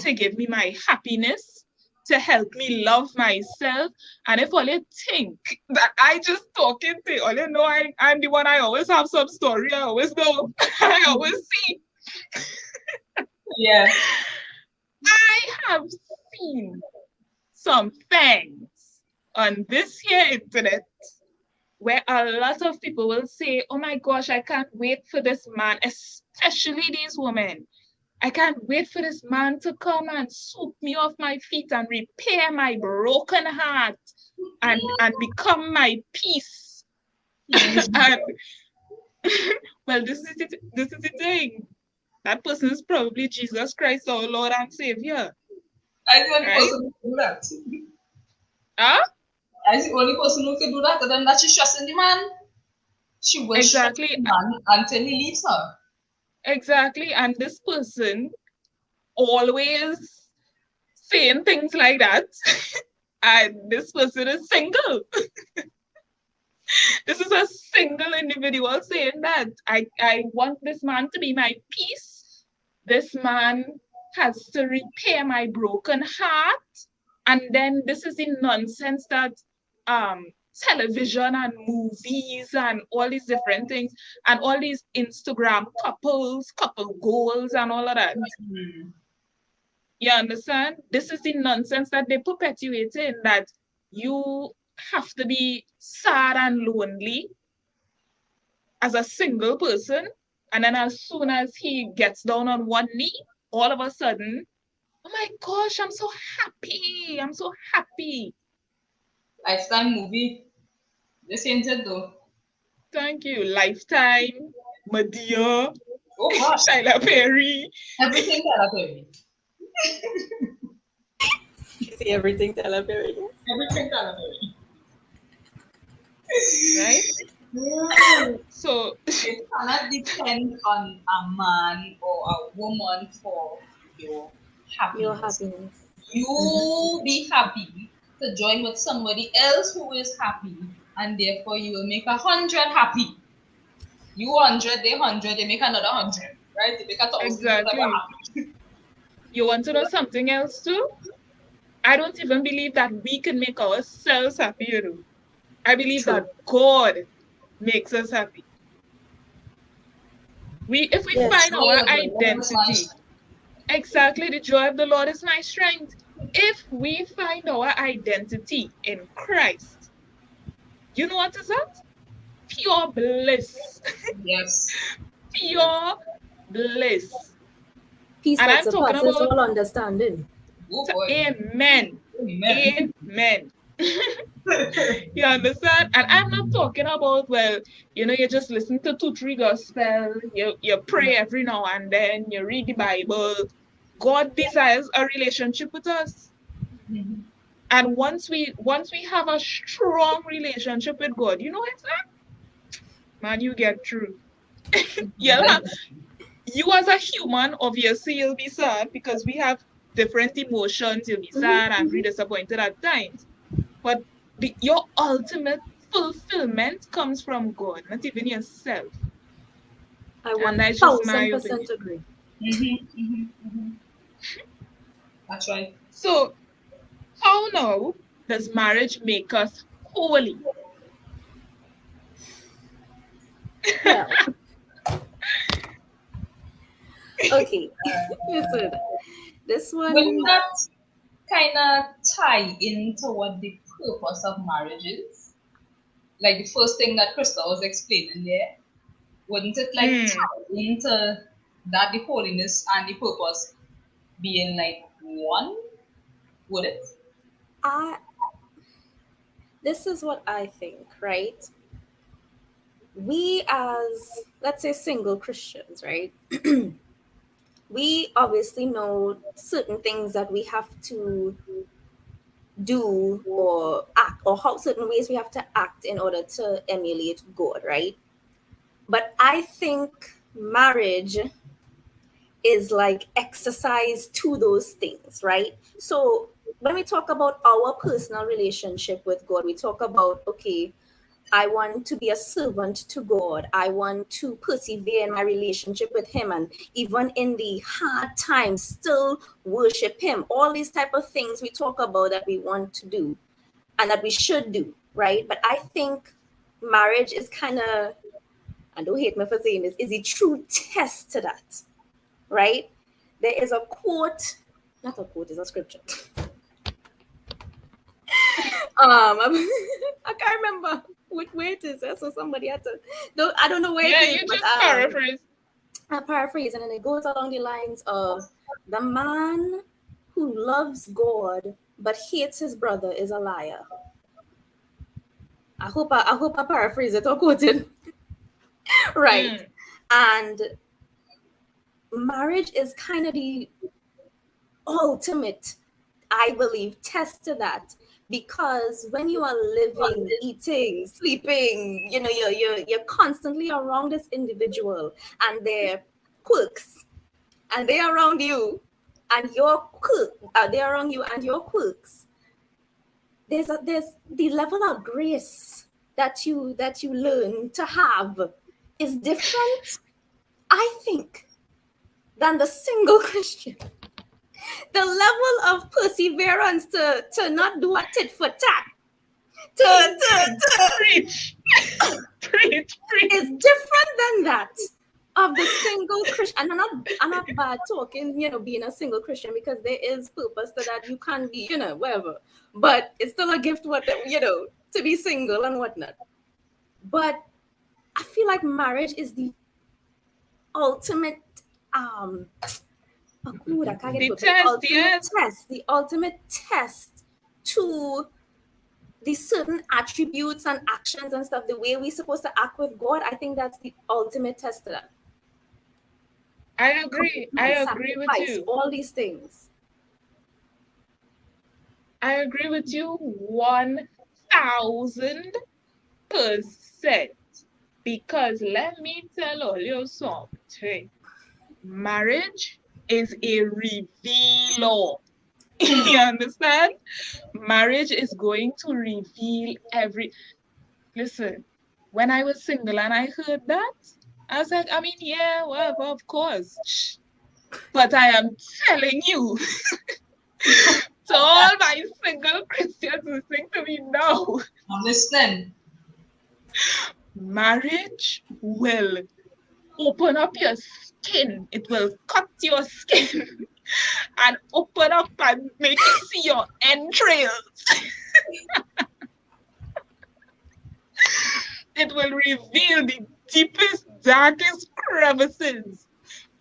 Speaker 2: to give me my happiness, to help me love myself. And if all you think that I just talking to all you know, I'm the one, I always have some story, I always know, I always see.
Speaker 1: Yeah.
Speaker 2: I have seen some things on this here internet where a lot of people will say, oh my gosh, I can't wait for this man, especially these women. I can't wait for this man to come and sweep me off my feet and repair my broken heart and become my peace. And well, this is the thing. That person is probably Jesus Christ, our Lord and Savior.
Speaker 1: I'm the only
Speaker 2: Right?
Speaker 1: person who can do that.
Speaker 2: Huh?
Speaker 1: I'm the only person who can do that. And then that she's trusting the man. She will trust
Speaker 2: Exactly.
Speaker 1: the man until he leaves her.
Speaker 2: Exactly. And this person always saying things like that. And this person is single. This is a single individual saying that I want this man to be my peace. This man has to repair my broken heart. And then this is the nonsense that television and movies and all these different things and all these Instagram couples, couple goals and all of that. You understand? This is the nonsense that they perpetuate in, that you have to be sad and lonely as a single person, and then as soon as he gets down on one knee, all of a sudden, oh my gosh, I'm so happy. I'm so happy.
Speaker 1: Lifetime movie. This ain't it though.
Speaker 2: Thank you. Lifetime, Madea,
Speaker 1: Oh gosh.
Speaker 2: Tyler Perry.
Speaker 1: Everything Tyler Perry.
Speaker 3: You see everything Tyler Perry.
Speaker 1: Everything Tyler Perry.
Speaker 2: Right? So
Speaker 1: it cannot depend on a man or a woman for your happiness.
Speaker 3: Your happiness.
Speaker 1: You be happy to join with somebody else who is happy, and therefore you will make 100 happy. You 100, they 100, they make another 100, right? They make 1,000.
Speaker 2: exactly. You want to know something else too? I don't even believe that we can make ourselves happy, you know. I believe that God makes us happy. If we find our identity, exactly, the joy of the Lord is my strength. If we find our identity in Christ, you know what is that? Pure bliss.
Speaker 1: Yes.
Speaker 2: Pure bliss.
Speaker 3: Peace
Speaker 2: And
Speaker 3: that
Speaker 2: I'm talking
Speaker 3: surpasses
Speaker 2: about
Speaker 3: all understanding.
Speaker 1: Oh boy.
Speaker 2: Amen.
Speaker 1: Amen.
Speaker 2: Amen. You understand? And I'm not talking about, well, you just listen to 2, 3 gospel, you pray every now and then, you read the Bible. God desires a relationship with us.
Speaker 1: Mhm.
Speaker 2: And once we have a strong relationship with God, you know it's like, man, you get through. Yeah, you as a human, obviously you'll be sad because we have different emotions. You'll be sad, angry, disappointed at times. But your ultimate fulfillment comes from God, not even yourself.
Speaker 3: I
Speaker 2: And that's just my
Speaker 3: 1000%
Speaker 2: opinion.
Speaker 3: agree.
Speaker 1: That's right.
Speaker 2: So, how now does marriage make us holy?
Speaker 3: Well, okay. Listen, this
Speaker 1: Wouldn't
Speaker 3: one,
Speaker 1: that kind of tie into what the purpose of marriage is? Like the first thing that Krista was explaining there, wouldn't it like
Speaker 2: Mm,
Speaker 1: tie into that, the holiness and the purpose being like one? Would it?
Speaker 3: I this is what I think, right? We as, let's say, single Christians, right? We obviously know certain things that we have to do or act, or how certain ways we have to act in order to emulate God, right? But I think marriage is like exercise to those things, right? So when we talk about our personal relationship with God, we talk about, okay, I want to be a servant to God. I want to persevere in my relationship with Him, and even in the hard times, still worship Him. All these type of things we talk about that we want to do and that we should do, right? But I think marriage is kind of, and don't hate me for saying this, is a true test to that, right? There is a quote, not a quote, it's a scripture. I can't remember where it is. So somebody had to. No, I don't know where it
Speaker 2: yeah,
Speaker 3: is,
Speaker 2: you
Speaker 3: but
Speaker 2: just paraphrase.
Speaker 3: I paraphrase, and then it goes along the lines of, the man who loves God but hates his brother is a liar. I hope I paraphrase it or quote it right.
Speaker 2: Mm,
Speaker 3: And marriage is kind of the ultimate, I believe, test to that, because when you are living, eating, sleeping, you're constantly around this individual and their quirks, and they're around you, and they're around you and your quirks. There's the level of grace that you learn to have is different, I think, than the single Christian. The level of perseverance to not do a tit for tat, to
Speaker 2: preach, preach, preach.
Speaker 3: is different than that of the single Christian. And I'm not bad talking, being a single Christian, because there is purpose to that. You can be, whatever, but it's still a gift, to be single and whatnot. But I feel like marriage is the ultimate oh, good, I can't get
Speaker 2: The
Speaker 3: to it, but the
Speaker 2: test,
Speaker 3: ultimate
Speaker 2: yes.
Speaker 3: test, to the certain attributes and actions and stuff, the way we're supposed to act with God. I think that's the ultimate test to that.
Speaker 2: I agree. I
Speaker 3: Commitment,
Speaker 2: agree with
Speaker 3: sacrifice,
Speaker 2: you.
Speaker 3: all these things.
Speaker 2: I agree with you 1000%. Because let me tell all you something. Marriage is a revealer. You understand? Marriage is going to reveal every. Listen, when I was single and I heard that, I was like, I mean, yeah, well, of course. But I am telling you, to all my single Christians listening to me now,
Speaker 1: I'm listening.
Speaker 2: marriage will open up your skin. It will cut your skin and open up and make you see your entrails. It will reveal the deepest, darkest crevices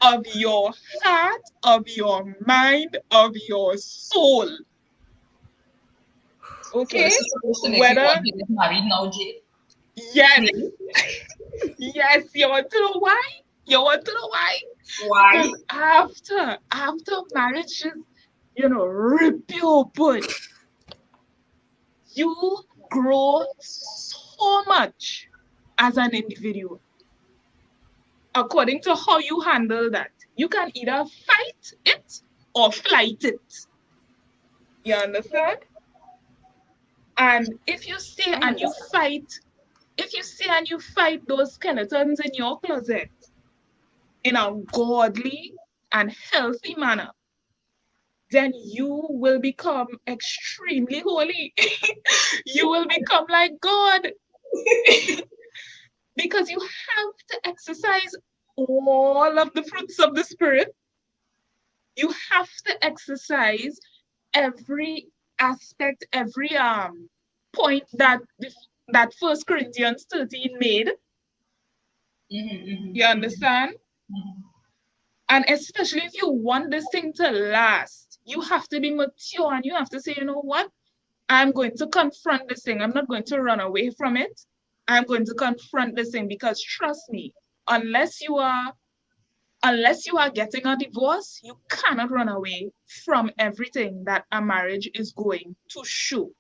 Speaker 2: of your heart, of your mind, of your soul.
Speaker 1: So
Speaker 2: Okay?
Speaker 1: this is supposed to make you
Speaker 2: Whether,
Speaker 1: want to get married now, Jade?
Speaker 2: yes,
Speaker 1: Really?
Speaker 2: yes, you want to know why? You want to know why?
Speaker 1: Why?
Speaker 2: Because after marriage just, rip you open, you grow so much as an individual according to how you handle that. You can either fight it or flight it. You understand? And if you stay
Speaker 3: I
Speaker 2: and you
Speaker 3: understand.
Speaker 2: fight, if you stay and you fight those skeletons in your closet in a godly and healthy manner, then you will become extremely holy. You will become like God because you have to exercise all of the fruits of the Spirit. You have to exercise every aspect, every point that First Corinthians 13 made. You understand?
Speaker 1: Mhm.
Speaker 2: And especially if you want this thing to last, you have to be mature and you have to say, you know what? I'm going to confront this thing. I'm not going to run away from it. I'm going to confront this thing because trust me, unless you are getting a divorce, you cannot run away from everything that a marriage is going to show.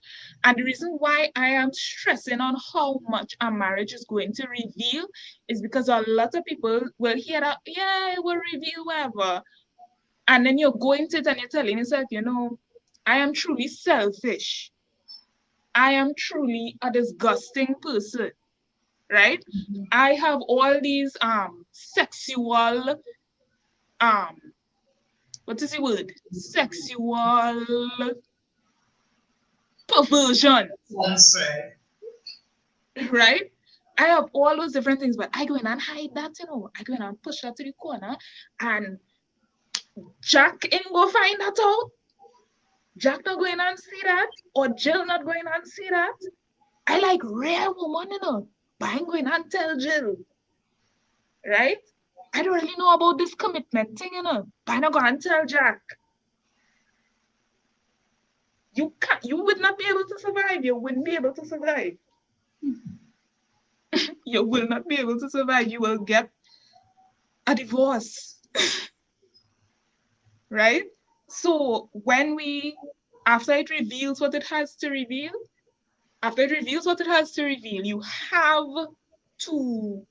Speaker 2: And the reason why I am stressing on how much a marriage is going to reveal is because a lot of people will hear that, yeah, it will reveal whatever. And then you're going to it and you're telling yourself, I am truly selfish. I am truly a disgusting person, right? I have all these sexual what is the word? Sexual perversion,
Speaker 1: That's
Speaker 2: right? I have all those different things, but I go in and hide that, I go in and push that to the corner, and Jack ain't go find that out. Jack not going and see that, or Jill not going and see that. I like rare woman, but I ain't going and tell Jill, right? I don't really know about this commitment thing, but I not go and tell Jack. You would not be able to survive. You wouldn't be able to survive. You will not be able to survive. You will get a divorce. Right? So after it reveals what it has to reveal, you have to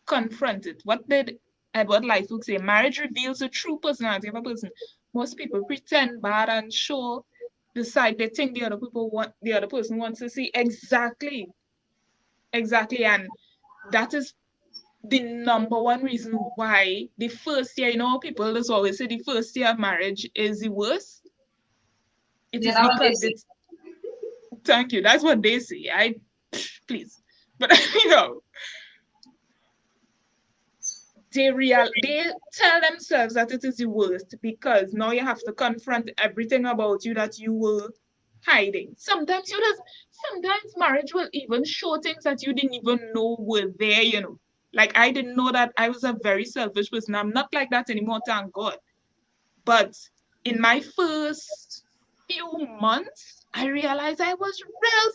Speaker 2: confront it. What did Edward Lightfoot say? Marriage reveals the true personality of a person. Most people pretend bad and show the side they think the other person wants to see. Exactly. And that is the number one reason why the first year, people just always say the first year of marriage is the worst. It is because it's, thank you, that's what they say. Please. But they tell themselves that it is the worst because now you have to confront everything about you that you were hiding. Sometimes marriage will even show things that you didn't even know were there, Like I didn't know that I was a very selfish person. I'm not like that anymore, thank God. But in my first few months, I realized I was real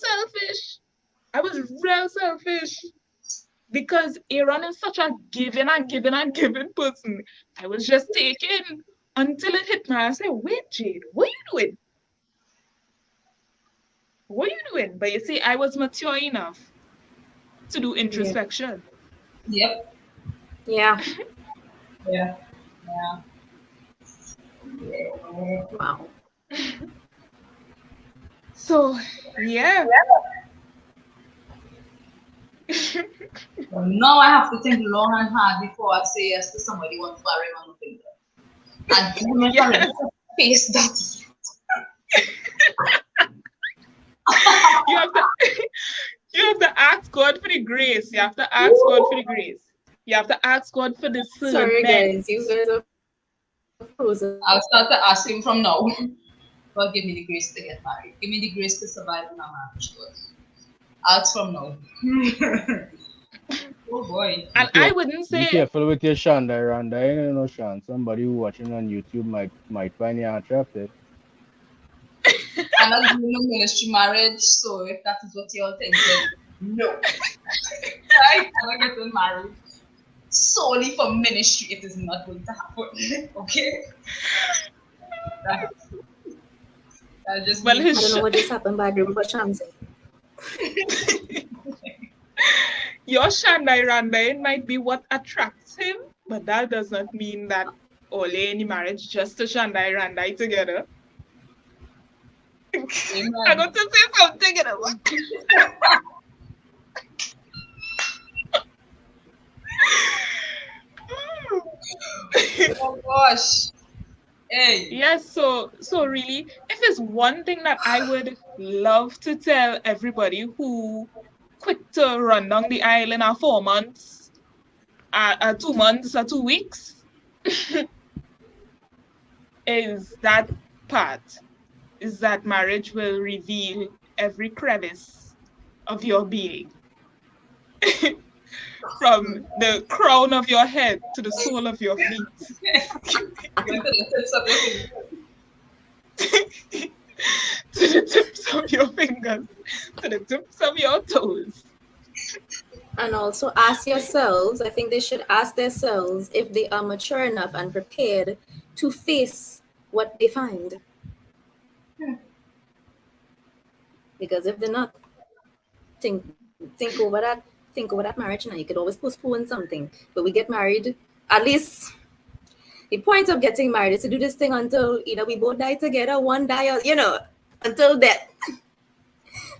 Speaker 2: selfish. Because Aaron is such a giving and giving and giving person. I was just taking until it hit me. I said, wait, Jade, what are you doing? What are you doing? But you see, I was mature enough to do introspection.
Speaker 1: Yep.
Speaker 3: Yeah.
Speaker 1: Yeah.
Speaker 3: Wow.
Speaker 2: So, yeah.
Speaker 1: Well, now I have to think long and hard before I say yes to somebody who wants to marry on the finger. And women
Speaker 2: Yes.
Speaker 1: have to face that.
Speaker 2: You have to ask God for the grace. You have to ask God for the grace. You have to ask God for discernment.
Speaker 3: Sorry, guys. You guys are frozen.
Speaker 1: I'll start to ask him from now. God, give me the grace to get married. Give me the grace to survive in a marriage. God. Ask from now. Oh boy.
Speaker 2: And I wouldn't say.
Speaker 4: Be careful with your Shonda, Rhonda. You know, Sean. Somebody who watching on YouTube might find you attractive.
Speaker 1: I'm not doing no ministry marriage, so if that is what you're thinking, no. Right? I'm not getting married solely for ministry. It is not going to happen. Okay? That's just
Speaker 2: Well,
Speaker 1: me.
Speaker 3: I don't know what just happened, but I agree with what Sham said.
Speaker 2: your Shandai Randai might be what attracts him, but that does not mean that Ole any marriage just to Shandai Randai together.
Speaker 1: Amen.
Speaker 2: I got to say something in a
Speaker 1: Oh gosh. Hey.
Speaker 2: Yes, so really, if it's one thing that I would love to tell everybody who quit to run down the aisle in 4 months, 2 months, or 2 weeks, is that part, is that marriage will reveal every crevice of your being. From the crown of your head to the sole of your feet.
Speaker 1: Going to the tips of your fingers.
Speaker 2: To the tips of your fingers, to the tips of your toes.
Speaker 3: And also ask yourselves, I think they should ask themselves if they are mature enough and prepared to face what they find. Because if they're not, think over that. Think over that marriage now. You could always postpone something. But we get married, at least the point of getting married is to do this thing until either we both die together, one die, or until death.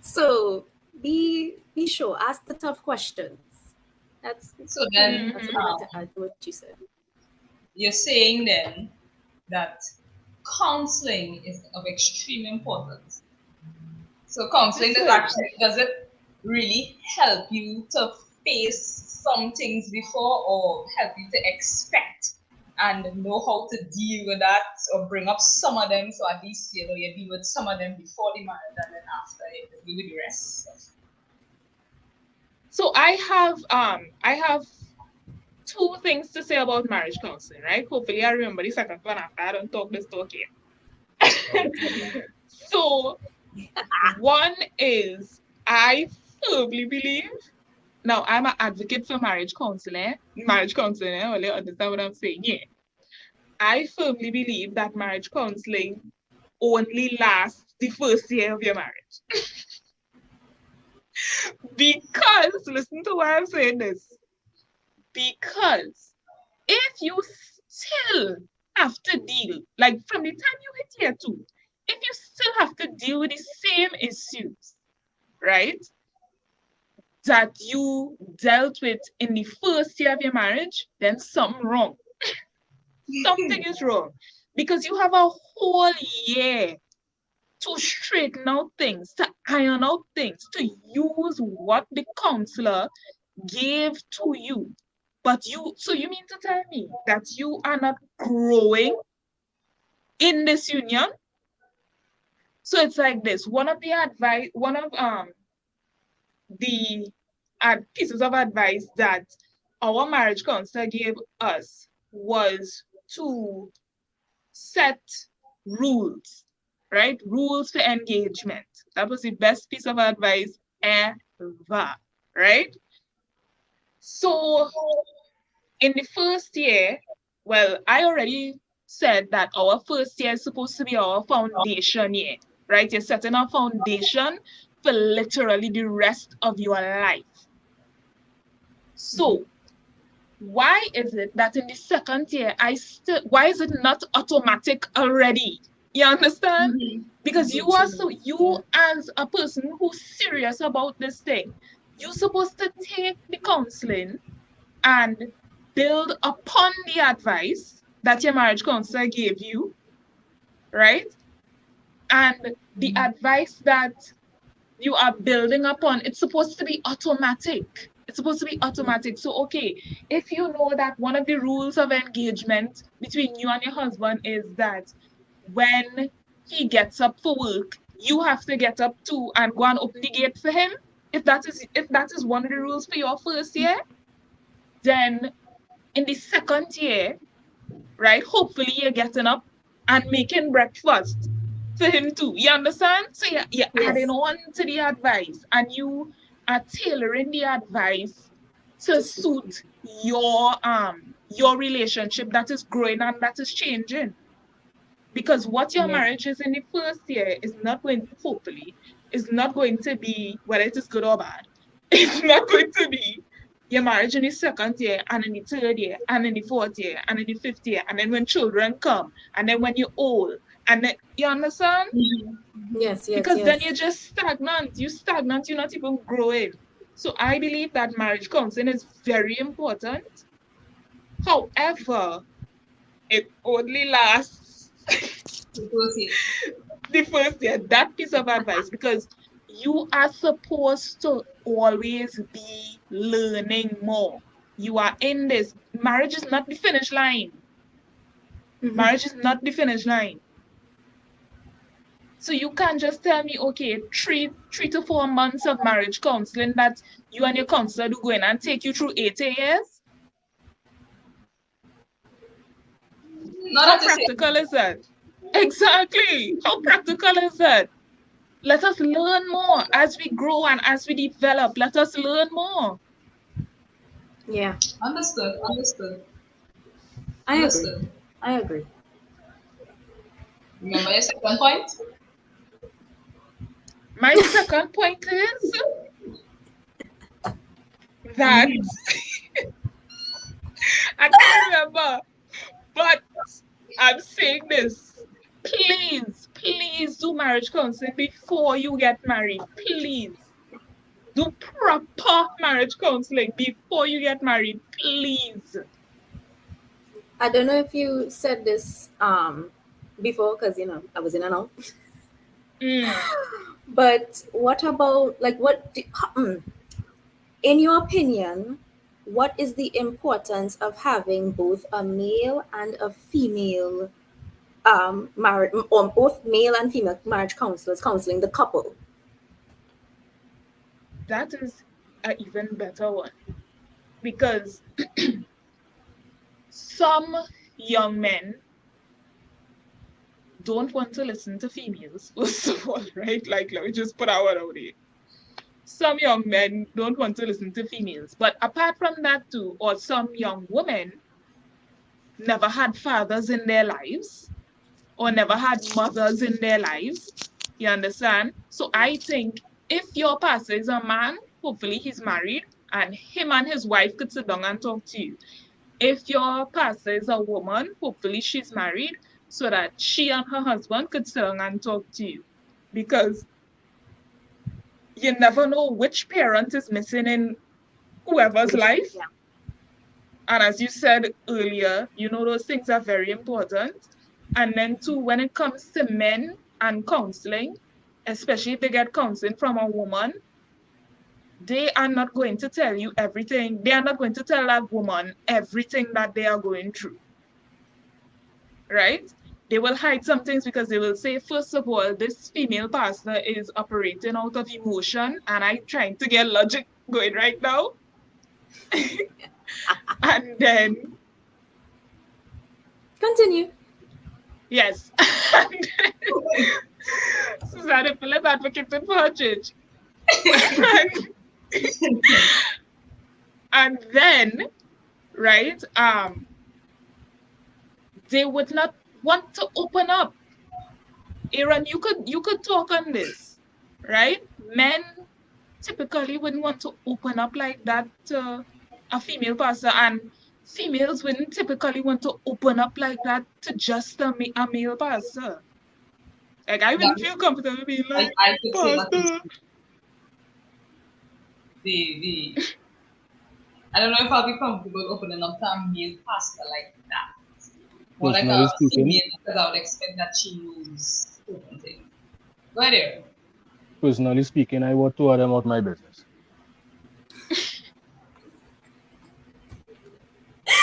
Speaker 3: So be sure, ask the tough questions. That's
Speaker 1: So then
Speaker 3: what I like to add to what you said.
Speaker 1: you're saying then that counseling is of extreme importance. So counseling does it really help you to face some things before, or help you to expect and know how to deal with that, or bring up some of them, so at least you deal with some of them before the marriage, and then after you deal with the rest.
Speaker 2: So I have 2 things to say about marriage counseling, right? Hopefully I remember the second one after I don't talk this talk here. So one is, I firmly believe, now I'm an advocate for marriage counseling, will you understand what I'm saying? Yeah. I firmly believe that marriage counseling only lasts the first year of your marriage. Because, listen to why I'm saying this. Because if you still have to deal, like from the time you hit year 2, if you still have to deal with the same issues, right, that you dealt with in the first year of your marriage, then something wrong. Something is wrong. Because you have a whole year to straighten out things, to iron out things, to use what the counselor gave to you. But so you mean to tell me that you are not growing in this union? So it's like this. One of the pieces of advice that our marriage counselor gave us was to set rules, right? Rules for engagement. That was the best piece of advice ever, right? So in the first year, well, I already said that our first year is supposed to be our foundation year, right? You're setting a foundation for literally the rest of your life. So why is it that in the second year, why is it not automatic already? You understand? Because you as a person who's serious about this thing, you're supposed to take the counseling and build upon the advice that your marriage counselor gave you, right? And the advice that you are building upon, it's supposed to be automatic. It's supposed to be automatic. So, okay, if you know that one of the rules of engagement between you and your husband is that when he gets up for work, you have to get up too and go and open the gate for him. If that is one of the rules for your first year, then in the second year, right, hopefully you're getting up and making breakfast for him too. You understand? So you're
Speaker 3: Yes.
Speaker 2: adding on to the advice, and you are tailoring the advice to suit your relationship that is growing and that is changing. Because what your
Speaker 3: Yeah.
Speaker 2: marriage is in the first year is not going, hopefully, is not going to be, whether it is good or bad, it's not going to be your marriage in the second year, and in the third year, and in the fourth year, and in the fifth year, and then when children come, and then when you're old, and then, you understand?
Speaker 3: Yes, yes,
Speaker 2: Because then
Speaker 3: yes.
Speaker 2: you're just stagnant. You're stagnant, you're not even growing. So I believe that marriage counseling is very important. However, it only lasts the first year, that piece of advice, because you are supposed to always be learning more. You are in this. Marriage is not the finish line. Marriage is not the finish line. So you can't just tell me, okay, three to 4 months of marriage counseling that you and your counselor do go in and take you through 8 years. How practical is that? Exactly. How practical is that? Let us learn more as we grow and as we develop. Let us learn more.
Speaker 3: Yeah.
Speaker 1: Understood.
Speaker 3: I agree. I agree.
Speaker 1: Remember your second point?
Speaker 2: My second point is that I can't remember, but I'm saying this. Please do marriage counseling before you get married. Please. Do proper marriage counseling before you get married. Please.
Speaker 3: I don't know if you said this before, because I was in and out. But what about in your opinion, what is the importance of having both a male and a female marriage, or both male and female marriage counselors counseling the couple?
Speaker 2: That is an even better one, because some young men don't want to listen to females, first of all, right? Like, let me just put that one out there. Some young men don't want to listen to females. But apart from that too, or some young women never had fathers in their lives, or never had mothers in their lives. You understand? So I think if your pastor is a man, hopefully he's married, and him and his wife could sit down and talk to you. If your pastor is a woman, hopefully she's married, so that she and her husband could sit down and talk to you. Because you never know which parent is missing in whoever's life.
Speaker 3: Yeah.
Speaker 2: And as you said earlier, those things are very important. And then too, when it comes to men and counseling, especially if they get counseling from a woman, they are not going to tell you everything. They are not going to tell that woman everything that they are going through. Right? They will hide some things because they will say, first of all, this female pastor is operating out of emotion, and I'm trying to get logic going right now. And then
Speaker 3: Continue.
Speaker 2: yes. Susanna Philip advocated for her church. And then, right, they would not want to open up. Aaron, you could talk on this, right? Men typically wouldn't want to open up like that to a female pastor, and females wouldn't typically want to open up like that to just a male pastor. Like, I wouldn't feel comfortable being like,
Speaker 1: I could say that
Speaker 2: pastor.
Speaker 1: I don't know if I'll be comfortable opening up to a male pastor like that. More like
Speaker 4: Personally
Speaker 1: a
Speaker 4: speaking.
Speaker 1: female, because I would expect that she knows certain things. Go ahead, Aaron.
Speaker 4: Personally speaking, I want two of them out my business.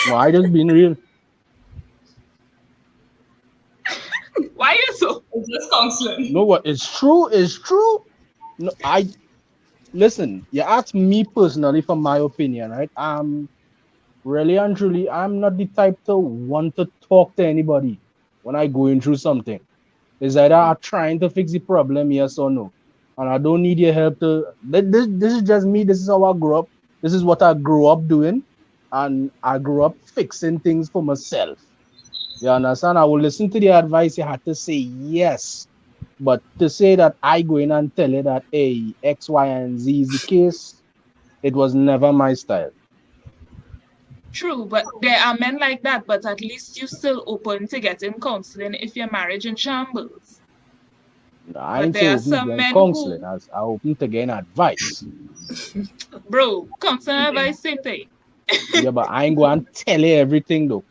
Speaker 4: No, I just being real.
Speaker 2: Why you so?
Speaker 1: It's just counseling.
Speaker 4: No, what? It's true. It's true. No, listen. You ask me personally for my opinion, right? Really and truly, I'm not the type to want to talk to anybody when I going through something. It's either I'm trying to fix the problem, yes or no. And I don't need your help to. This is just me. This is how I grew up. This is what I grew up doing. And I grew up fixing things for myself. You understand? I will listen to the advice. You had to say yes. But to say that I go in and tell you that, hey, X, Y, and Z is the case, it was never my style.
Speaker 2: True, but there are men like that, but at least you're still open to getting counseling if your marriage in shambles.
Speaker 4: I
Speaker 2: But
Speaker 4: ain't say
Speaker 2: there are
Speaker 4: open to
Speaker 2: some
Speaker 4: getting
Speaker 2: men
Speaker 4: counseling.
Speaker 2: who,
Speaker 4: I open to getting advice.
Speaker 2: bro, counseling advice, same thing.
Speaker 4: Yeah, but I ain't going to tell you everything though.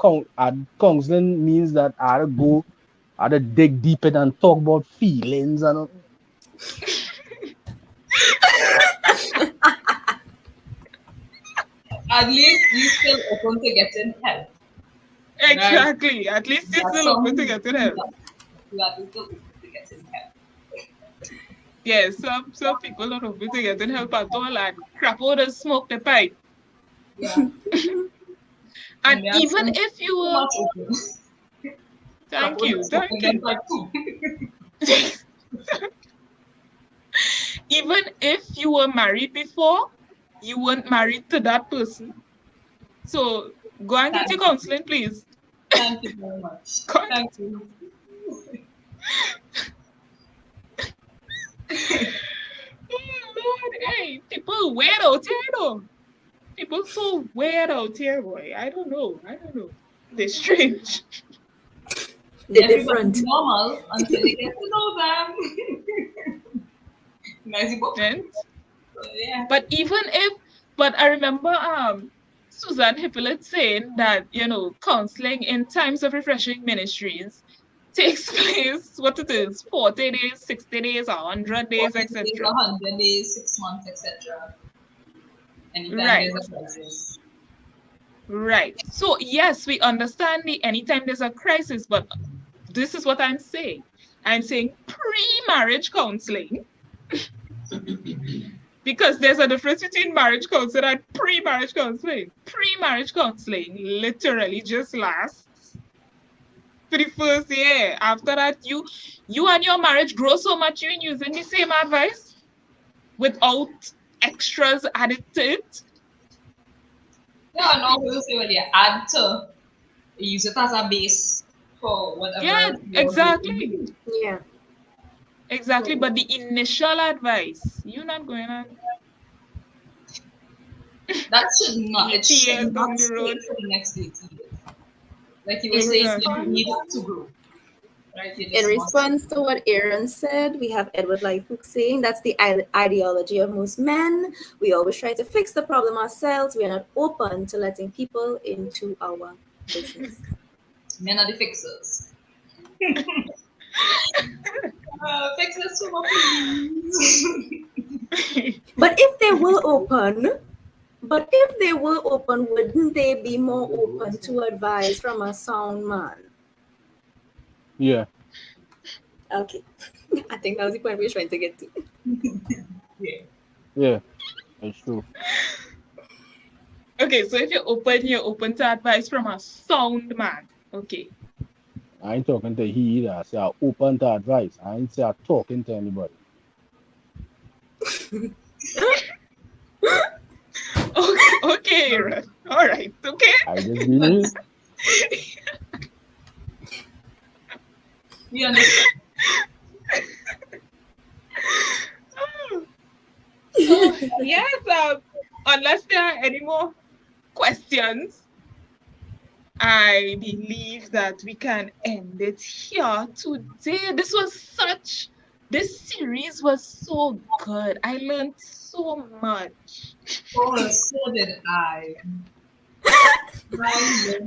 Speaker 4: Counseling means that I had to dig deeper and talk about feelings and
Speaker 1: At least you still open to getting help.
Speaker 2: Exactly. At least you're
Speaker 1: There are
Speaker 2: still
Speaker 1: some
Speaker 2: open to getting help.
Speaker 1: that is still open to getting help.
Speaker 2: Yeah, some people are open to getting help at all and crap out and smoke the pipe.
Speaker 1: Yeah.
Speaker 2: And
Speaker 1: there are
Speaker 2: even
Speaker 1: some
Speaker 2: if you
Speaker 1: too
Speaker 2: were,
Speaker 1: much open.
Speaker 2: thank you. Even if you were married before, you weren't married to that person. So go and get your counseling, please.
Speaker 1: Thank you very much.
Speaker 2: God.
Speaker 1: Thank you.
Speaker 2: Oh, Lord, hey, people weird out here, though. People so weird out here, boy. I don't know. They're strange.
Speaker 3: The
Speaker 1: Everybody's
Speaker 3: different.
Speaker 1: normal until they get to know them. Nice book.
Speaker 2: And,
Speaker 1: So, yeah.
Speaker 2: but I remember Suzanne Hippolyte saying that, counseling in times of refreshing ministries takes place, what it is, 40 days, 60 days, 100 days,
Speaker 1: 40 days,
Speaker 2: etc.
Speaker 1: 100 days, 6 months, etc. Anytime
Speaker 2: Right.
Speaker 1: there's a crisis.
Speaker 2: Right. So yes, we understand the anytime there's a crisis, but this is what I'm saying. I'm saying pre-marriage counseling. Because there's a difference between marriage counseling and pre-marriage counseling. Pre-marriage counseling literally just lasts for the first year. After that, you and your marriage grow so much you're using the same advice without extras added to it.
Speaker 1: Yeah, no, we will say when you add to, you use it as a base for whatever.
Speaker 2: Yeah, exactly.
Speaker 1: doing.
Speaker 3: Yeah.
Speaker 2: Exactly. But the initial advice, you're not going on.
Speaker 1: That should not, it
Speaker 2: 80 years
Speaker 1: should
Speaker 2: down
Speaker 1: not
Speaker 2: the
Speaker 1: stay
Speaker 2: road.
Speaker 1: for the next 80 years. Like you were saying, you need it to grow. Right?
Speaker 3: In response to what Aaron said, we have Edward Lightfoot saying that's the ideology of most men. We always try to fix the problem ourselves. We are not open to letting people into our business.
Speaker 1: Men are the fixers. Fixers too much.
Speaker 3: But if they were open, wouldn't they be more open to advice from a sound man?
Speaker 4: yeah.
Speaker 3: Okay. I think that was the point we were trying to get to.
Speaker 4: Yeah. It's true.
Speaker 2: Okay, so if you're open to advice from a sound man. Okay.
Speaker 4: I ain't talking to he either. I say I'm open to advice. I ain't say I'm talking to anybody.
Speaker 2: Okay, Aaron. All right. Okay.
Speaker 4: I just be real.
Speaker 1: We understand.
Speaker 2: Yes, unless there are any more questions, I believe that we can end it here today. This series was so good. I learned so much.
Speaker 1: Oh, so did I.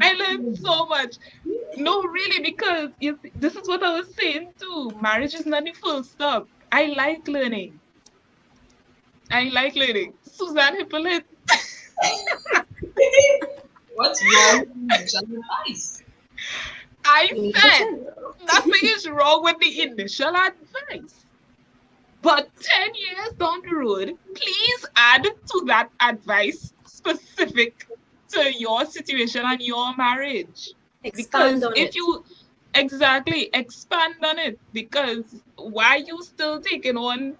Speaker 2: I learned so much. No, really, because this is what I was saying too. Marriage is not the full stop. I like learning. Suzanne Hippolyte.
Speaker 1: What's wrong with initial advice?
Speaker 2: I said nothing is wrong with the initial advice. But 10 years down the road, please add to that advice specific to your situation and your marriage.
Speaker 3: Expand
Speaker 2: Because
Speaker 3: on it.
Speaker 2: Exactly. Expand on it, because why you still taking on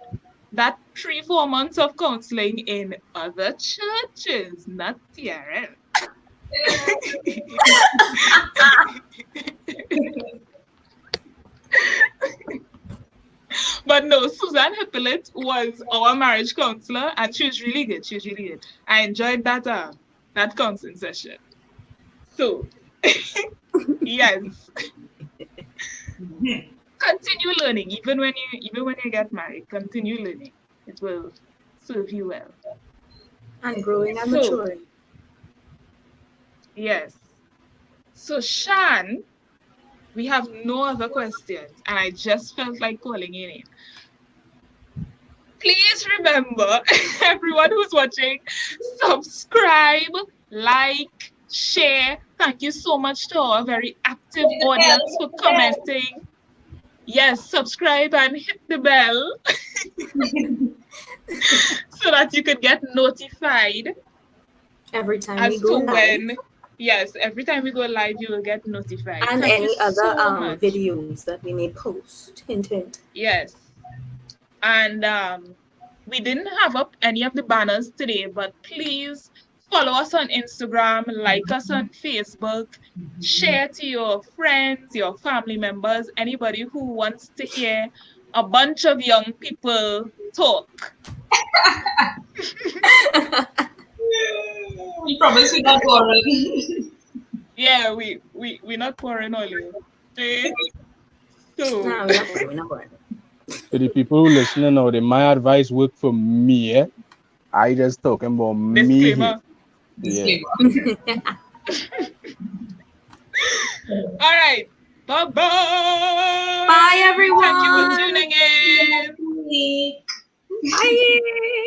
Speaker 2: that 3-4 months of counseling in other churches, not TRL? But no, Suzanne Hippolyte was our marriage counselor, and she was really good. She was really good. I enjoyed that counseling session. So yes, continue learning. Even when you get married, continue learning. It will serve you well.
Speaker 3: And growing and
Speaker 2: So
Speaker 3: maturing.
Speaker 2: yes. So Shan, we have no other questions, and I just felt like calling your name. Please remember, everyone who's watching, subscribe, like, share. Thank you so much to our very active
Speaker 1: Hit the bell,
Speaker 2: audience
Speaker 1: hit
Speaker 2: for
Speaker 1: the bell.
Speaker 2: commenting. Yes, subscribe and hit the bell so that you can get notified
Speaker 3: Every time we
Speaker 2: as
Speaker 3: go
Speaker 2: to
Speaker 3: live.
Speaker 2: when. Yes, every time we go live, you will get notified.
Speaker 3: And
Speaker 2: Thank
Speaker 3: any
Speaker 2: you
Speaker 3: other
Speaker 2: so much.
Speaker 3: videos that we may post. Hint, hint.
Speaker 2: Yes. And we didn't have up any of the banners today, but please follow us on Instagram, like us on Facebook, share to your friends, your family members, anybody who wants to hear a bunch of young people talk.
Speaker 1: We promise we're not boring.
Speaker 2: Yeah, we're not pouring on you. Okay? So
Speaker 3: No, we're not boring. We're not boring.
Speaker 4: To the people who listening now, my advice work for me. Eh? I just talking about me here. Yeah.
Speaker 1: Disclaimer.
Speaker 2: all right. Bye-bye.
Speaker 3: Bye, everyone.
Speaker 2: Thank you for tuning in.
Speaker 1: Bye.
Speaker 3: Bye.